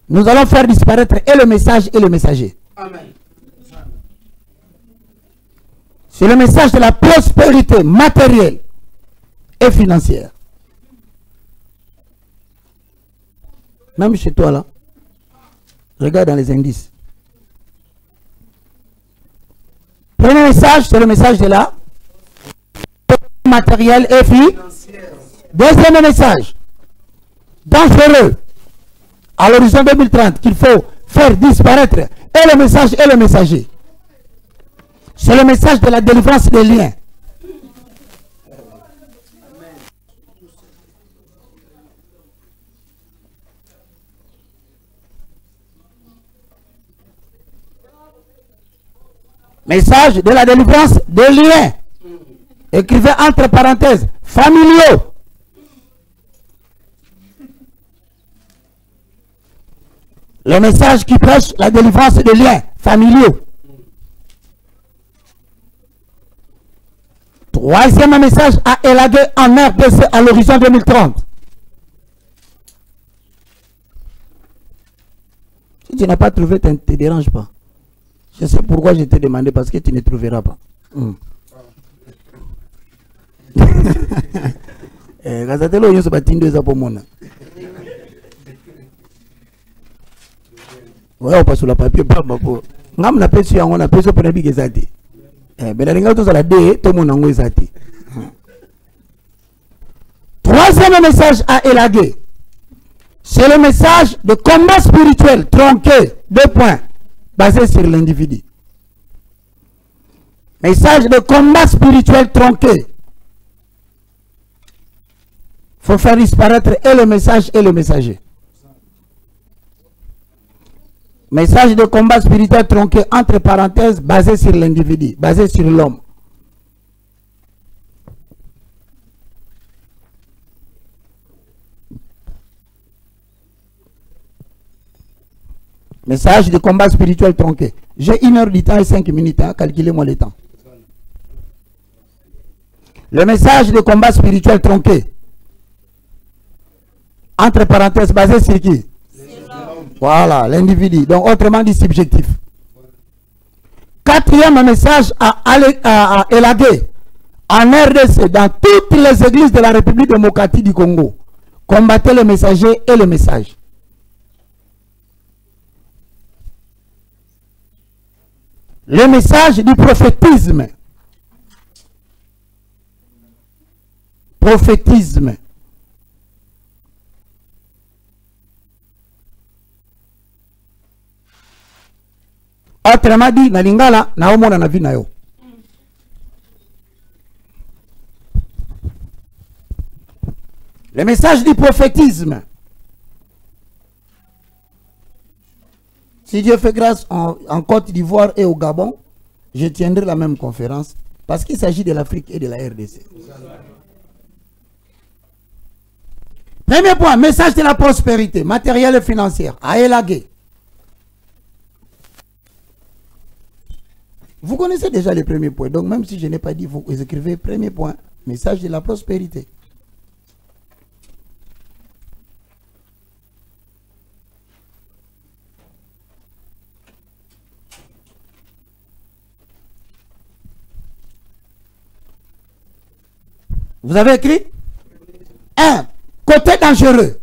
Nous allons faire disparaître et le message et le messager. Amen. C'est le message de la prospérité matérielle et financière. Même chez toi là, regarde dans les indices. Premier message, c'est le message de la matérielle et financière. Deuxième message, dangereux, à l'horizon 2030, qu'il faut faire disparaître et le message et le messager. C'est le message de la délivrance des liens. Message de la délivrance des liens. Écrivez entre parenthèses, familiaux. Le message qui prêche la délivrance des liens familiaux. Troisième message à élaguer en RDC à l'horizon 2030. tu n'as pas trouvé, ne te dérange pas. Je sais pourquoi je t'ai demandé, parce que tu ne trouveras pas. Ouais, on passe sur la papier, pas ma peau. Ngam na pesi yango na pesi pour nabi gezati. Benalinga to la de to mon nango ezati. Troisième message à élaguer. C'est le message de combat spirituel tronqué, 2 points, basé sur l'individu. Message de combat spirituel tronqué. Il faut faire disparaître et le message et le messager. Message de combat spirituel tronqué, entre parenthèses, basé sur l'individu, basé sur l'homme. Message de combat spirituel tronqué. J'ai 1 heure du temps et 5 minutes, hein, calculez-moi le temps. Le message de combat spirituel tronqué, entre parenthèses, basé sur qui? Voilà, l'individu. Donc, autrement dit, subjectif. 4e message à élaguer en RDC, dans toutes les églises de la République démocratique du Congo. Combattez le messager et le message. Le message du prophétisme. Prophétisme. Autrement dit, na lingala, na omona na vi na yo. Le message du prophétisme. Si Dieu fait grâce en Côte d'Ivoire et au Gabon, je tiendrai la même conférence parce qu'il s'agit de l'Afrique et de la RDC. Premier point, message de la prospérité matérielle et financière à élaguer. Vous connaissez déjà les premiers points, donc même si je n'ai pas dit, vous écrivez premier point, message de la prospérité. Vous avez écrit 1. Côté dangereux.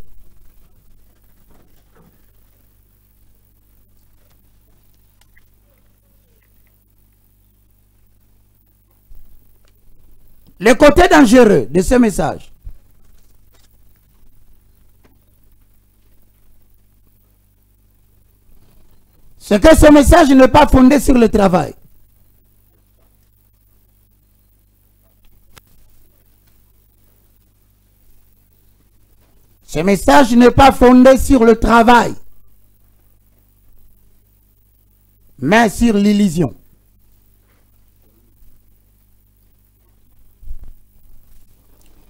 Le côté dangereux de ce message. C'est que ce message n'est pas fondé sur le travail. Ce message n'est pas fondé sur le travail, mais sur l'illusion.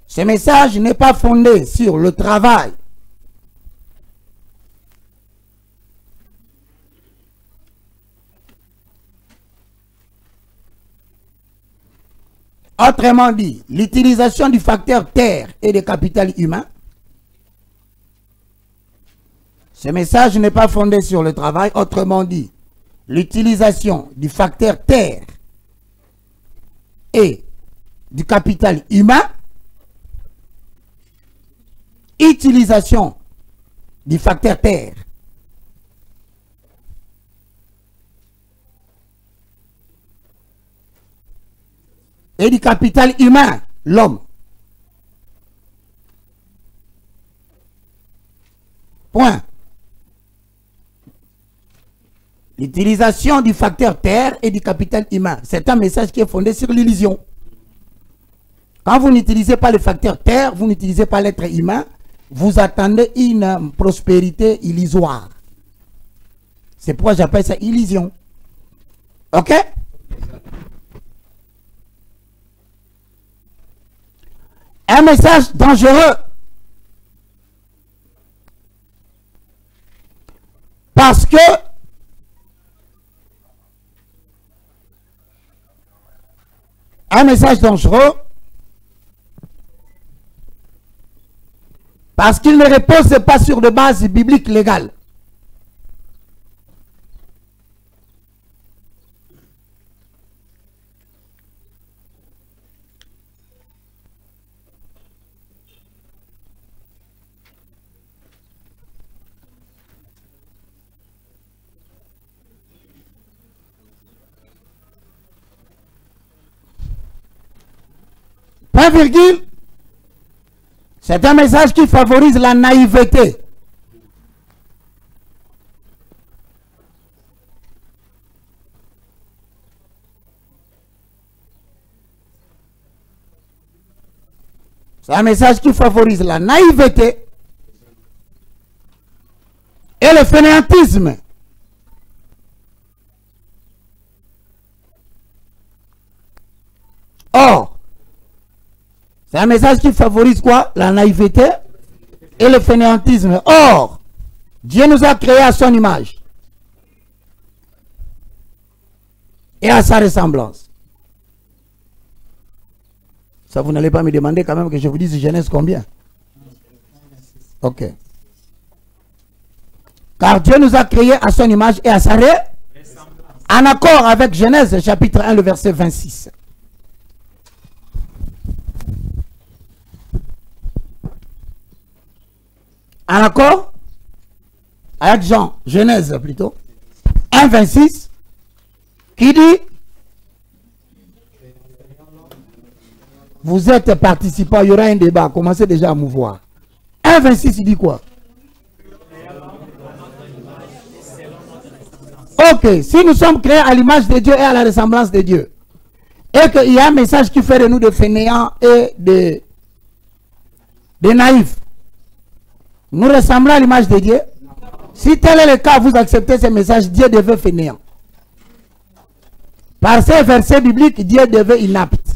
Ce message n'est pas fondé sur le travail, autrement dit, l'utilisation du facteur terre et de capital humain. Ce message n'est pas fondé sur le travail, autrement dit, l'utilisation du facteur terre et du capital humain, utilisation du facteur terre et du capital humain, l'homme. Point. L'utilisation du facteur terre et du capital humain. C'est un message qui est fondé sur l'illusion. Quand vous n'utilisez pas le facteur terre, vous n'utilisez pas l'être humain, vous attendez une prospérité illusoire. C'est pourquoi j'appelle ça illusion. Ok? Un message dangereux. Parce que un message dangereux parce qu'il ne repose pas sur de bases bibliques légales. Point virgule. C'est un message qui favorise la naïveté. C'est un message qui favorise la naïveté et le fainéantisme. Or, c'est un message qui favorise quoi? La naïveté et le fainéantisme. Or, Dieu nous a créés à son image et à sa ressemblance. Ça, vous n'allez pas me demander quand même que je vous dise Genèse combien? Ok. Car Dieu nous a créés à son image et à sa ressemblance. En accord avec Genèse chapitre 1, le verset 26. En accord avec Genèse plutôt, 1, 26, qui dit: vous êtes participants, il y aura un débat, commencez déjà à mouvoir. 1, 26, il dit quoi? Ok, si nous sommes créés à l'image de Dieu et à la ressemblance de Dieu, et qu'il y a un message qui fait de nous des fainéants et des naïfs, nous ressemblons à l'image de Dieu. Si tel est le cas, vous acceptez ce message, Dieu devait fainéant. Par ces versets bibliques, Dieu devait inapte.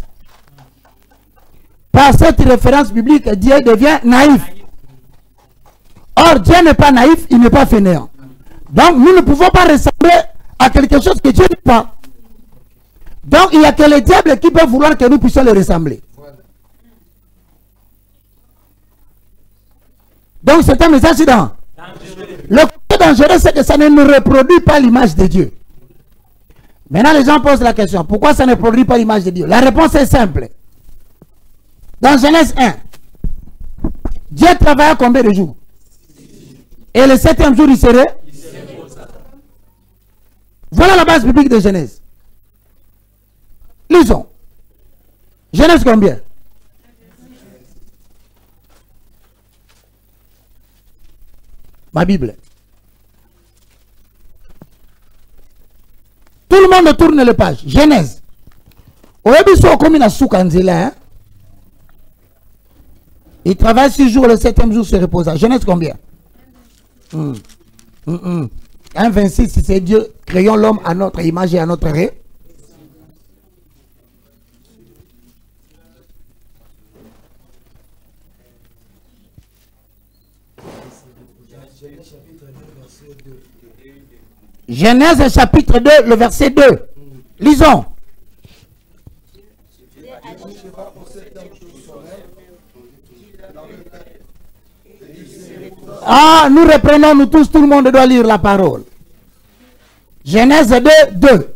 Par cette référence biblique, Dieu devient naïf. Or, Dieu n'est pas naïf, il n'est pas fainéant. Donc, nous ne pouvons pas ressembler à quelque chose que Dieu n'est pas. Donc, il n'y a que le diable qui peut vouloir que nous puissions le ressembler. Donc, c'est un message dangereux. Le côté dangereux, c'est que ça ne nous reproduit pas l'image de Dieu. Maintenant, les gens posent la question, pourquoi ça ne produit pas l'image de Dieu? La réponse est simple. Dans Genèse 1, Dieu travailla combien de jours? Et le 7e jour, il serait? Voilà la base biblique de Genèse. Lisons. Genèse combien? Ma Bible. Tout le monde tourne les pages. Genèse. Il travaille 6 jours, le 7e jour se reposa. Genèse combien? 1,26, c'est Dieu, créons l'homme à notre image et à notre ré. Genèse chapitre 2, le verset 2. Lisons. Ah, nous reprenons, nous tous, tout le monde doit lire la parole. Genèse 2, 2.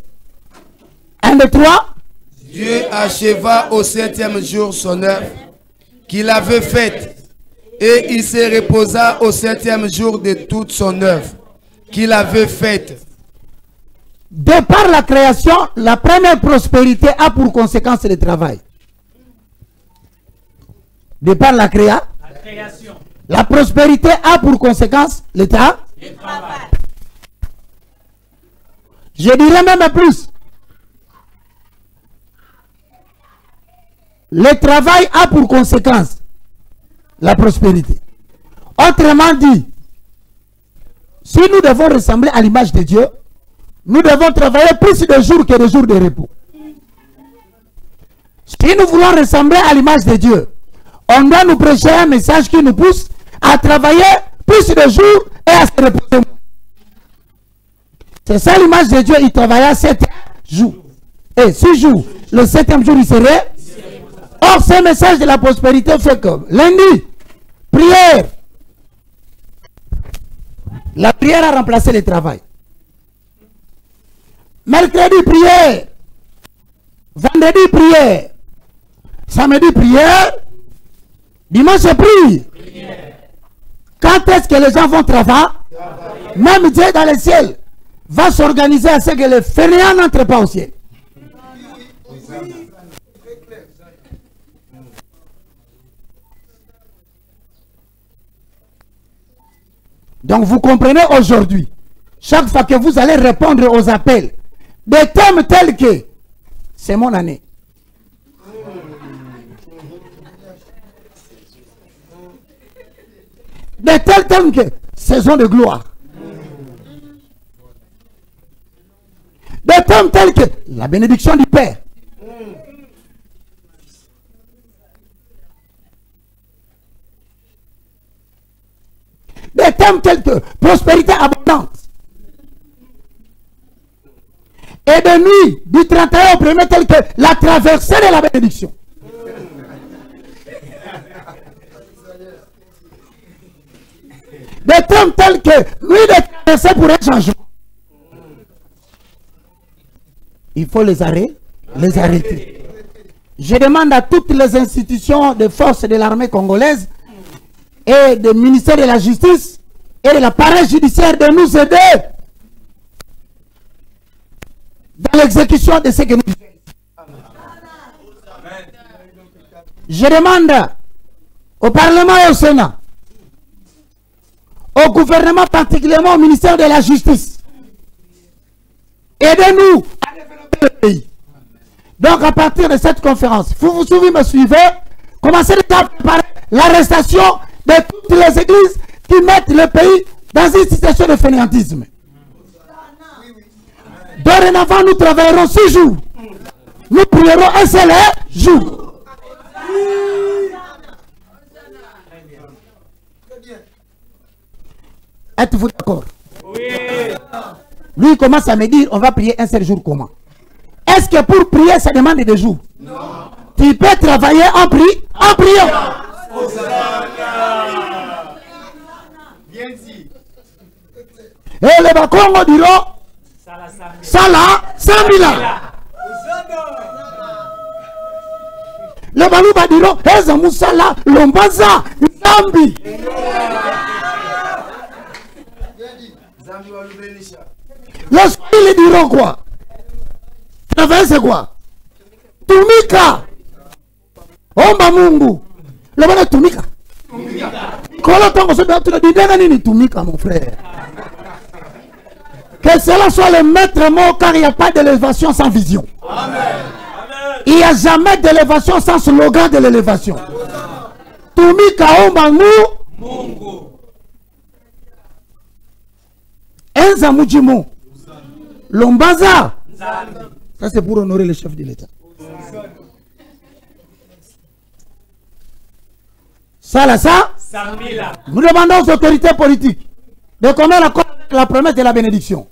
1, 2, 3. Dieu acheva au 7e jour son œuvre qu'il avait faite, et il se reposa au 7e jour de toute son œuvre qu'il avait faite. De par la création, la première prospérité a pour conséquence le travail. De par la création, la prospérité a pour conséquence le travail. Je dirais même plus. Le travail a pour conséquence la prospérité. Autrement dit, si nous devons ressembler à l'image de Dieu, nous devons travailler plus de jours que de jours de repos. Si nous voulons ressembler à l'image de Dieu, on doit nous prêcher un message qui nous pousse à travailler plus de jours et à se reposer. C'est ça l'image de Dieu, il travailla 7 jours. Et 6 jours. Le 7e jour, il serait. Or, ce message de la prospérité fait comme lundi, prière. La prière a remplacé le travail. Mercredi, prière. Vendredi, prière. Samedi, prière. Dimanche, prière. Quand est-ce que les gens vont travailler? Même Dieu dans le ciel va s'organiser à ce que les fainéants n'entrent pas au ciel. Donc vous comprenez aujourd'hui, chaque fois que vous allez répondre aux appels, des thèmes tels que c'est mon année. Des tels thèmes que saison de gloire. Des thèmes tels que la bénédiction du Père. Des thèmes tels que prospérité abondante. Et de nuit, du 31 au 1er, tels que la traversée de la bénédiction. Des thèmes tels que nuit de traversée pour un changement. Il faut les arrêter. Je demande à toutes les institutions de force de l'armée congolaise et du ministère de la Justice et de l'appareil judiciaire de nous aider dans l'exécution de ce que nous faisons. Je demande au Parlement et au Sénat, au gouvernement, particulièrement au ministère de la Justice, aidez-nous à développer le pays. Donc à partir de cette conférence, vous me suivez, commencez à préparer l'arrestation de toutes les églises qui mettent le pays dans une situation de fainéantisme. Dorénavant, nous travaillerons 6 jours. Nous prierons un seul jour. Êtes-vous d'accord? Oui. Lui, il commence à me dire, on va prier un seul jour comment? Est-ce que pour prier, ça demande des jours? Non. Tu peux travailler en priant. Et les Bakongo diront, Sala, 100 000. Les Balouba diront, Eza Moussala, Lombaza, Zambi. Les Swahili diront quoi? Travail c'est quoi? Tumika. Omba Mungu. Le bana Tumika. Kolo tongo se doit te dire nini Tumika mon frère. Que cela soit le maître mot car il n'y a pas d'élévation sans vision. Amen. Il n'y a jamais d'élévation sans slogan de l'élévation. Tumika omba Mungu. Enza Mujimo. Lombaza. Ça c'est pour honorer le chef de l'État. Ça là, ça. Nous demandons aux autorités politiques de connaître la promesse de la bénédiction.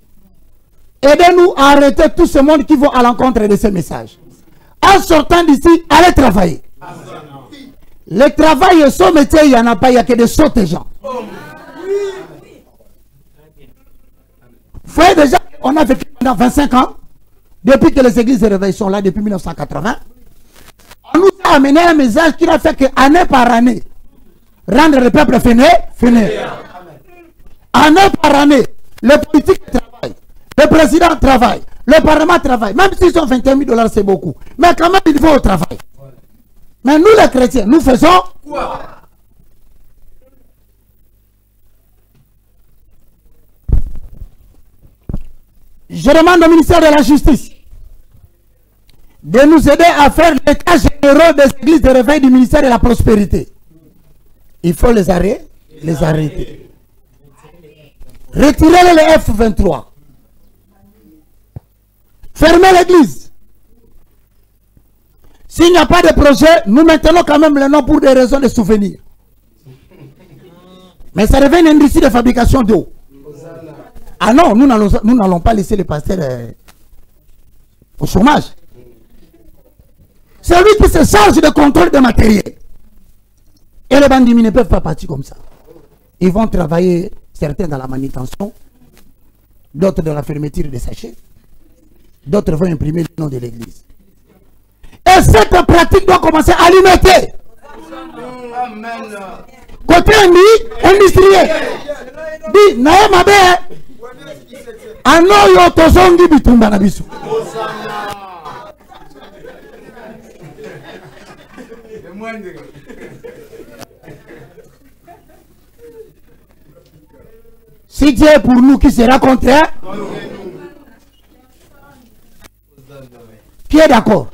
Aidez-nous à arrêter tout ce monde qui va à l'encontre de ces messages. En sortant d'ici, allez travailler. Le travail et son métier, il n'y en a pas, il n'y a que des sottes gens. Vous voyez déjà, on a vécu pendant 25 ans, depuis que les églises de réveil sont là, depuis 1980. On nous a amené un message qui n'a fait que année par année, rendre le peuple fainéant. Année par année, le politique travaille, le président travaille, le parlement travaille. Même s'ils ont 21 000 $, c'est beaucoup. Mais quand même, il faut au travail. Mais nous les chrétiens, nous faisons quoi? Je demande au ministère de la Justice de nous aider à faire l'état général des églises de réveil du ministère de la Prospérité. Il faut les arrêter. Retirez les F23. Fermez l'église. S'il n'y a pas de projet, nous maintenons quand même le nom pour des raisons de souvenir. Mais ça devient une industrie de fabrication d'eau. Ah non, nous n'allons pas laisser les pasteurs au chômage. C'est lui qui se charge de contrôle des matériels. Et les bandits ne peuvent pas partir comme ça. Ils vont travailler, certains dans la manutention, d'autres dans la fermeture des sachets, d'autres vont imprimer le nom de l'église. Et cette pratique doit commencer à limiter. Amen. Côté industriel, dit Naëma Bé, Anoyo Tozongi Bitumba Nabisu. Si Dieu est pour nous, qui sera contre? Qui est d'accord?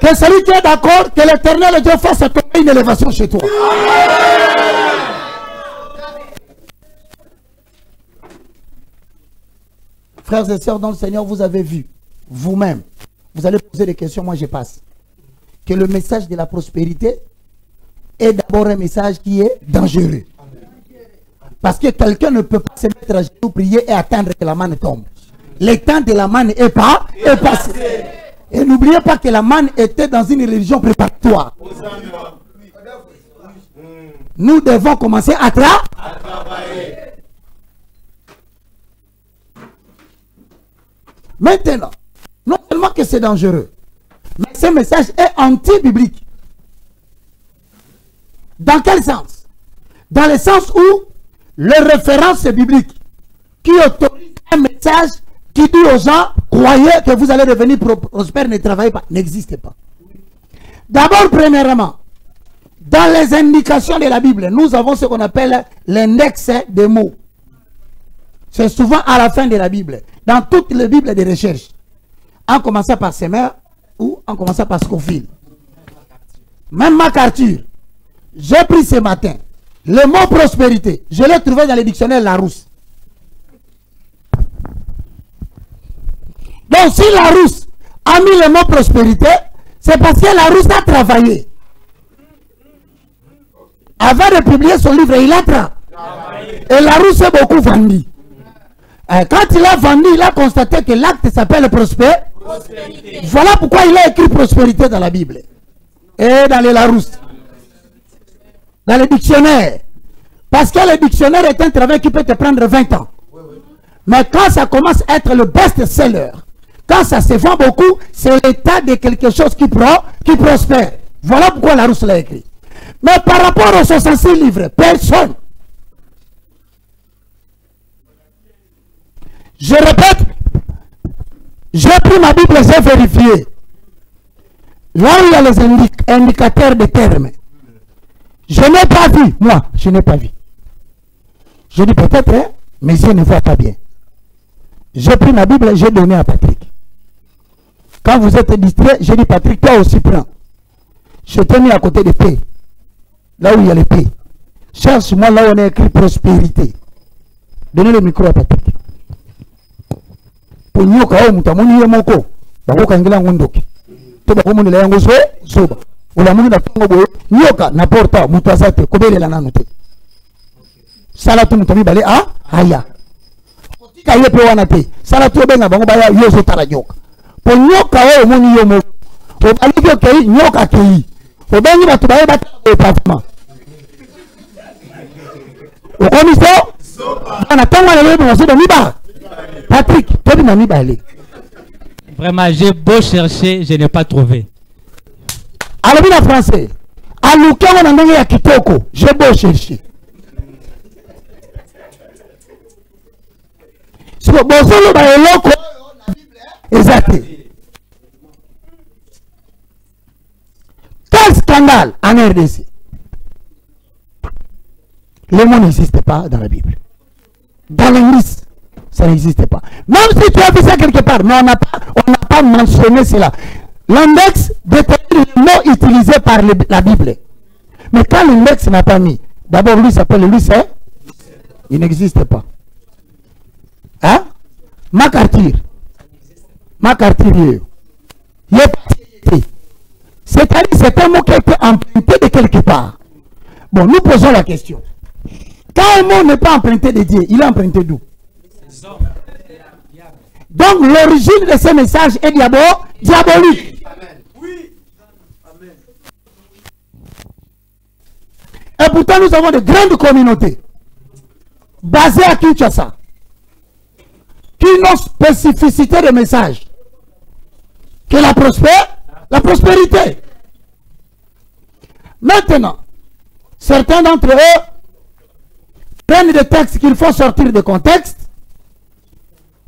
Que celui qui est d'accord, que l'Éternel Dieu fasse tomber une élévation chez toi. Frères et sœurs dans le Seigneur, vous avez vu, vous-même, vous allez poser des questions, moi je passe. Que le message de la prospérité est d'abord un message qui est dangereux. Parce que quelqu'un ne peut pas se mettre à genoux, prier et attendre que la manne tombe. Le temps de la manne est passé. Et n'oubliez pas que la manne était dans une religion préparatoire. Nous devons commencer à travailler. Maintenant, non seulement que c'est dangereux, mais ce message est anti-biblique. Dans quel sens? Dans le sens où les références bibliques qui autorisent un message qui dit aux gens, croyez que vous allez devenir prospère, ne travaillez pas, n'existe pas. D'abord, premièrement, dans les indications de la Bible, nous avons ce qu'on appelle l'index des mots. C'est souvent à la fin de la Bible, dans toutes les Bibles de recherche, en commençant par Semer ou en commençant par Scofield. Même MacArthur, j'ai pris ce matin le mot prospérité, je l'ai trouvé dans le dictionnaire Larousse. Donc si Larousse a mis le mot prospérité, c'est parce que Larousse a travaillé. Avant de publier son livre, il a travaillé. Et Larousse a beaucoup vendu. Quand il a vendu, il a constaté que l'acte s'appelle prospérité. Voilà pourquoi il a écrit prospérité dans la Bible. Et dans les Larousse. Dans le dictionnaire. Parce que le dictionnaire est un travail qui peut te prendre 20 ans. Mais quand ça commence à être le best-seller, quand ça se vend beaucoup, c'est l'état de quelque chose qui prospère. Voilà pourquoi Larousse l'a écrit. Mais par rapport aux 66 livres, personne. Je répète, j'ai pris ma Bible, j'ai vérifié. Là où il y a les indicateurs de termes, je n'ai pas vu, moi, je n'ai pas vu. Je dis peut-être, hein, mes yeux ne voient pas bien. J'ai pris ma Bible et j'ai donné à Patrick. Quand vous êtes distrait, j'ai dit Patrick, toi aussi prends. Je t'ai mis à côté de paix. Là où il y a les paix. Cherche-moi là où on a écrit prospérité. Donnez le micro à Patrick. Pour nous, quand on a mon yémoko, on a un ngondoki. Tu vas comme on est en soba. On a mon atongo, nyoka, n'importe où, mutazate, kobele la nanote. Salatu mutami bale, ah, aya. Kaye pe wanate. Salatu benga bango baya yoso tala nyoka. Pour nyoka o mon yomo. O bali kei nyoka kei. O bengi batu baye bata o pafma. O komiso? On attend le lebe on se donne ba. Patrick, toi tu m'as mis balé. Vraiment, j'ai beau chercher, je n'ai pas trouvé. Alors, bien en français, à l'ouka on a donné à Kitoko, j'ai beau chercher. Si vous avez le exact. Quel scandale en RDC? Le mot n'existe pas dans la Bible. Dans l'Église, ça n'existe pas. Même si tu as vu ça quelque part, mais on n'a pas mentionné cela. L'index détermine le mot utilisé par la Bible. Mais quand l'index n'a pas mis, d'abord lui s'appelle lui, c'est il n'existe pas. Hein? MacArthur, c'est-à-dire c'est un mot qui a été emprunté de quelque part. Bon, nous posons la question. Quand un mot n'est pas emprunté de Dieu, il est emprunté d'où? Donc l'origine de ce message est diabolique. Et pourtant nous avons de grandes communautés basées à Kinshasa qui n'ont spécificité de message que la prospérité. Maintenant, certains d'entre eux prennent des textes qu'il faut sortir de contexte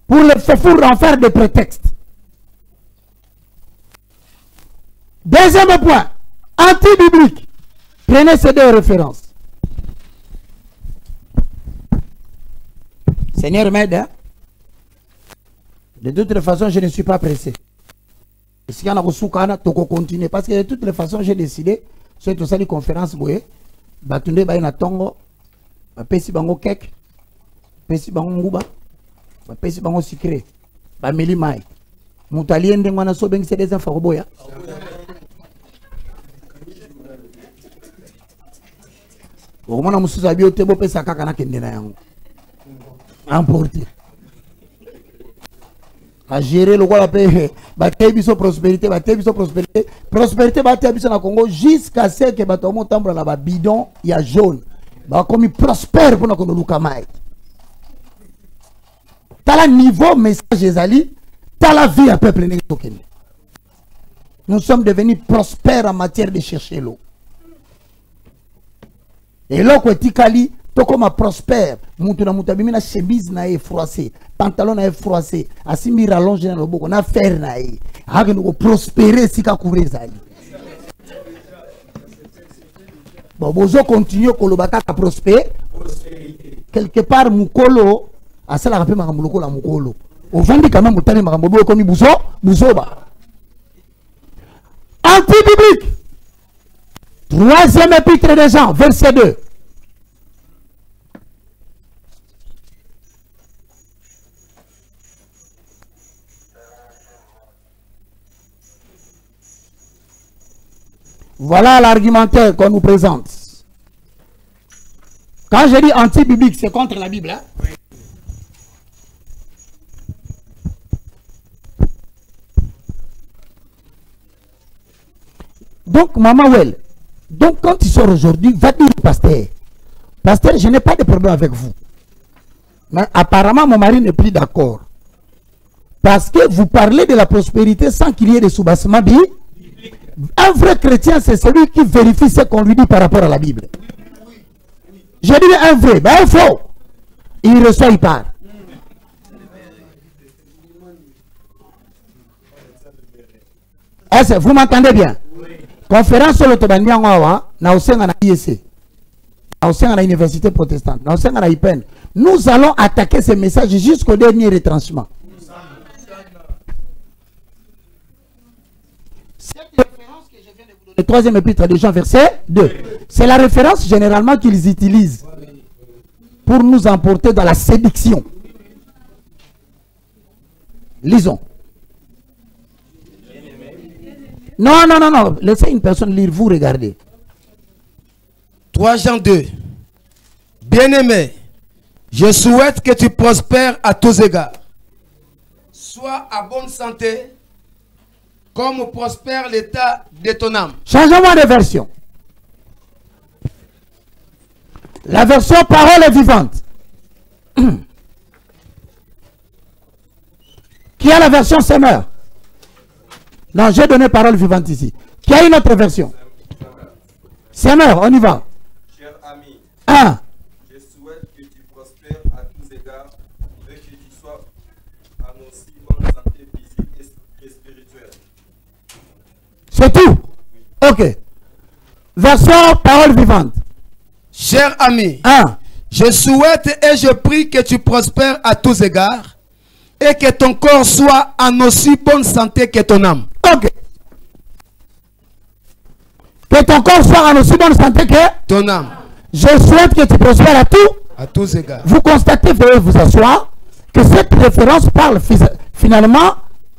pour en faire des prétextes. Deuxième point, anti-biblique. Prenez ces deux références. Seigneur m'aide. Hein? De toute façon, je ne suis pas pressé. Et si on a reçu Kana, tu peux continuer. Parce que de toutes façons, j'ai décidé, sur cette conférence, Batunde Baina Tongo, Pesi Bango Kek, Pesi Bango Nguba, Pesi Bango Sikre, Bameli Mai. Moutalien de Mana Sobeng, c'est des enfants boya. Au moment où nous avons été beau, ça a été emporté. À gérer le roi, la prospérité, prospérité, na Congo jusqu'à ce que batomo tambre la bidon il y a jaune. Bah comme il prospère pour nous lukamai. T'as le niveau message ezali, t'as la vie à peuple néo-kende. Nous sommes devenus prospères en matière de chercher l'eau. Et là quoi tikali to comme prospère, mutuna mutabimi na chemise na froissé, pantalon na froissé, asimi rallonge na loboko na fer na e. Hage nous prospérer sika couvrir zali. Bon, bozo continue kolobaka ka prospérer. Quelque part mukolo asala rapé makamuloko la mukolo. Au fond quand même mutani makambo comme buzoba. Anti-biblique. Troisième épître des Jean, verset 2. Voilà l'argumentaire qu'on nous présente. Quand je dis anti-biblique, c'est contre la Bible. Hein? Oui. Donc, Maman Well, donc quand il sort aujourd'hui, va dire au pasteur, pasteur, je n'ai pas de problème avec vous. Mais apparemment, mon mari n'est plus d'accord. Parce que vous parlez de la prospérité sans qu'il y ait de soubassement biblique. Un vrai chrétien, c'est celui qui vérifie ce qu'on lui dit par rapport à la Bible. Je dis un vrai, ben un faux. Il reçoit, il part. Est-ce que vous m'entendez bien? Conférence sur le Tobandiangawa, na osenga na IEC, na osenga na université protestante, na osenga na IPEN. Nous allons attaquer ces messages jusqu'au dernier retranchement. Cette référence que je viens de vous donner, le troisième épître de Jean, verset 2, c'est la référence généralement qu'ils utilisent pour nous emporter dans la séduction. Lisons. Non, non, non, non. Laissez une personne lire, vous regardez. 3 Jean 2. Bien-aimé, je souhaite que tu prospères à tous égards. Sois à bonne santé, comme prospère l'état de ton âme. Changeons de version. La version parole est vivante. Qui a la version semeur? Non, j'ai donné parole vivante ici. Qui a une autre version? Semeur, on y va. Cher ami, je souhaite que tu prospères à tous égards et que tu sois en aussi bonne santé physique et spirituelle. C'est tout? Ok. Version parole vivante. Cher ami, je souhaite et je prie que tu prospères à tous égards et que ton corps soit en aussi bonne santé que ton âme. Ok. Que ton corps soit en aussi bonne santé que ton âme. Je souhaite que tu prospères à tous égards. Vous constatez, vous devez vous asseoir, que cette référence parle finalement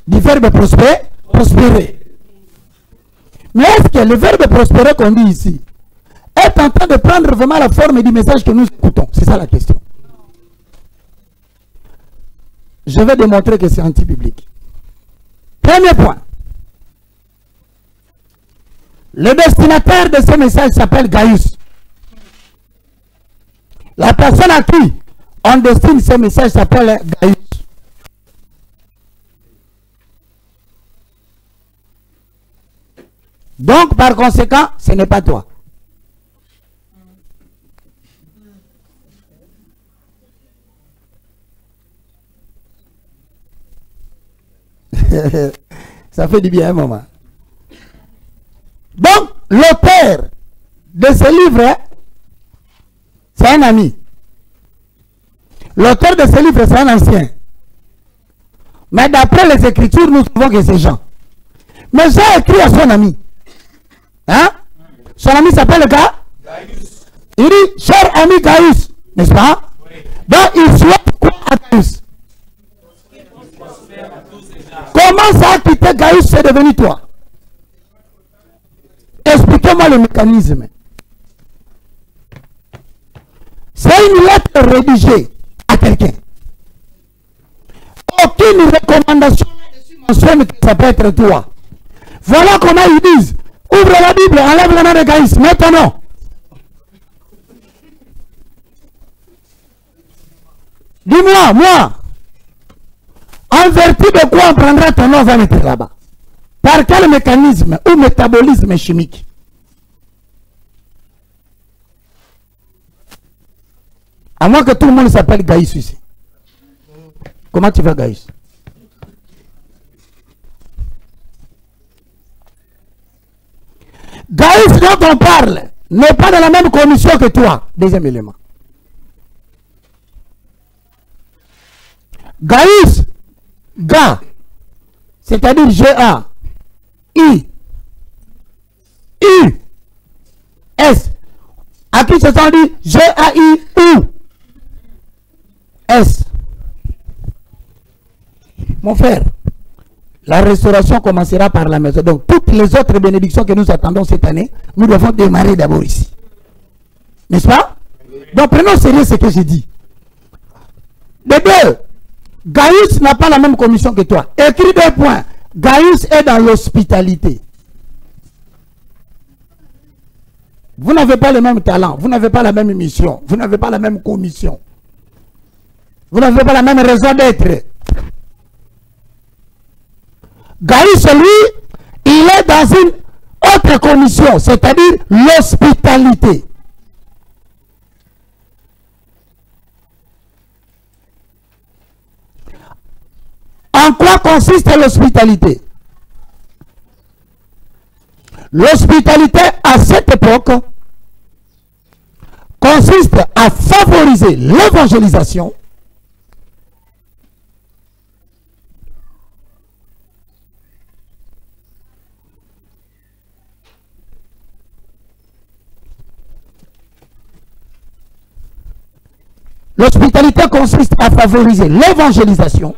du verbe prospérer. Mais est-ce que le verbe prospérer qu'on dit ici est en train de prendre vraiment la forme du message que nous écoutons? C'est ça la question. Je vais démontrer que c'est anti-biblique. Premier point. Le destinataire de ce message s'appelle Gaius. La personne à qui on destine ce message s'appelle Gaius. Donc, par conséquent, ce n'est pas toi. Ça fait du bien un moment. Donc, l'auteur de ce livre, c'est un ami. L'auteur de ce livre, c'est un ancien. Mais d'après les Écritures, nous savons que c'est Jean. Mais Jean écrit à son ami. Hein? Son ami s'appelle Gaius. Il dit, cher ami Gaius, n'est-ce pas? Oui. Donc il souhaite quoi à Gaius? Comment ça a quitté Gaius, c'est devenu toi? Expliquez-moi le mécanisme. C'est une lettre rédigée à quelqu'un. Aucune recommandation mentionne que ça peut être toi. Voilà comment ils disent. Ouvre la Bible, enlève le nom de Gaius, mets ton nom. Dis-moi, moi, en vertu de quoi on prendra ton nom, on va mettre là-bas? Par quel mécanisme ou métabolisme chimique? À moins que tout le monde s'appelle Gaius ici. Comment tu vas, Gaius? Gaius dont on parle n'est pas dans la même commission que toi. Deuxième élément. Gaius, Ga, c'est-à-dire G-A, I, U, S. À qui se sont dit G-A-I-U, S. Mon frère, la restauration commencera par la maison. Donc, toutes les autres bénédictions que nous attendons cette année, nous devons démarrer d'abord ici. N'est-ce pas? Donc, prenons au sérieux ce que j'ai dit. De deux, Gaius n'a pas la même commission que toi. Écris 2 points. Gaius est dans l'hospitalité. Vous n'avez pas le même talent, vous n'avez pas la même mission, vous n'avez pas la même commission. Vous n'avez pas la même raison d'être. Gaius, lui, il est dans une autre commission, c'est-à-dire l'hospitalité. En quoi consiste l'hospitalité? L'hospitalité, à cette époque, consiste à favoriser l'évangélisation, l'hospitalité consiste à favoriser l'évangélisation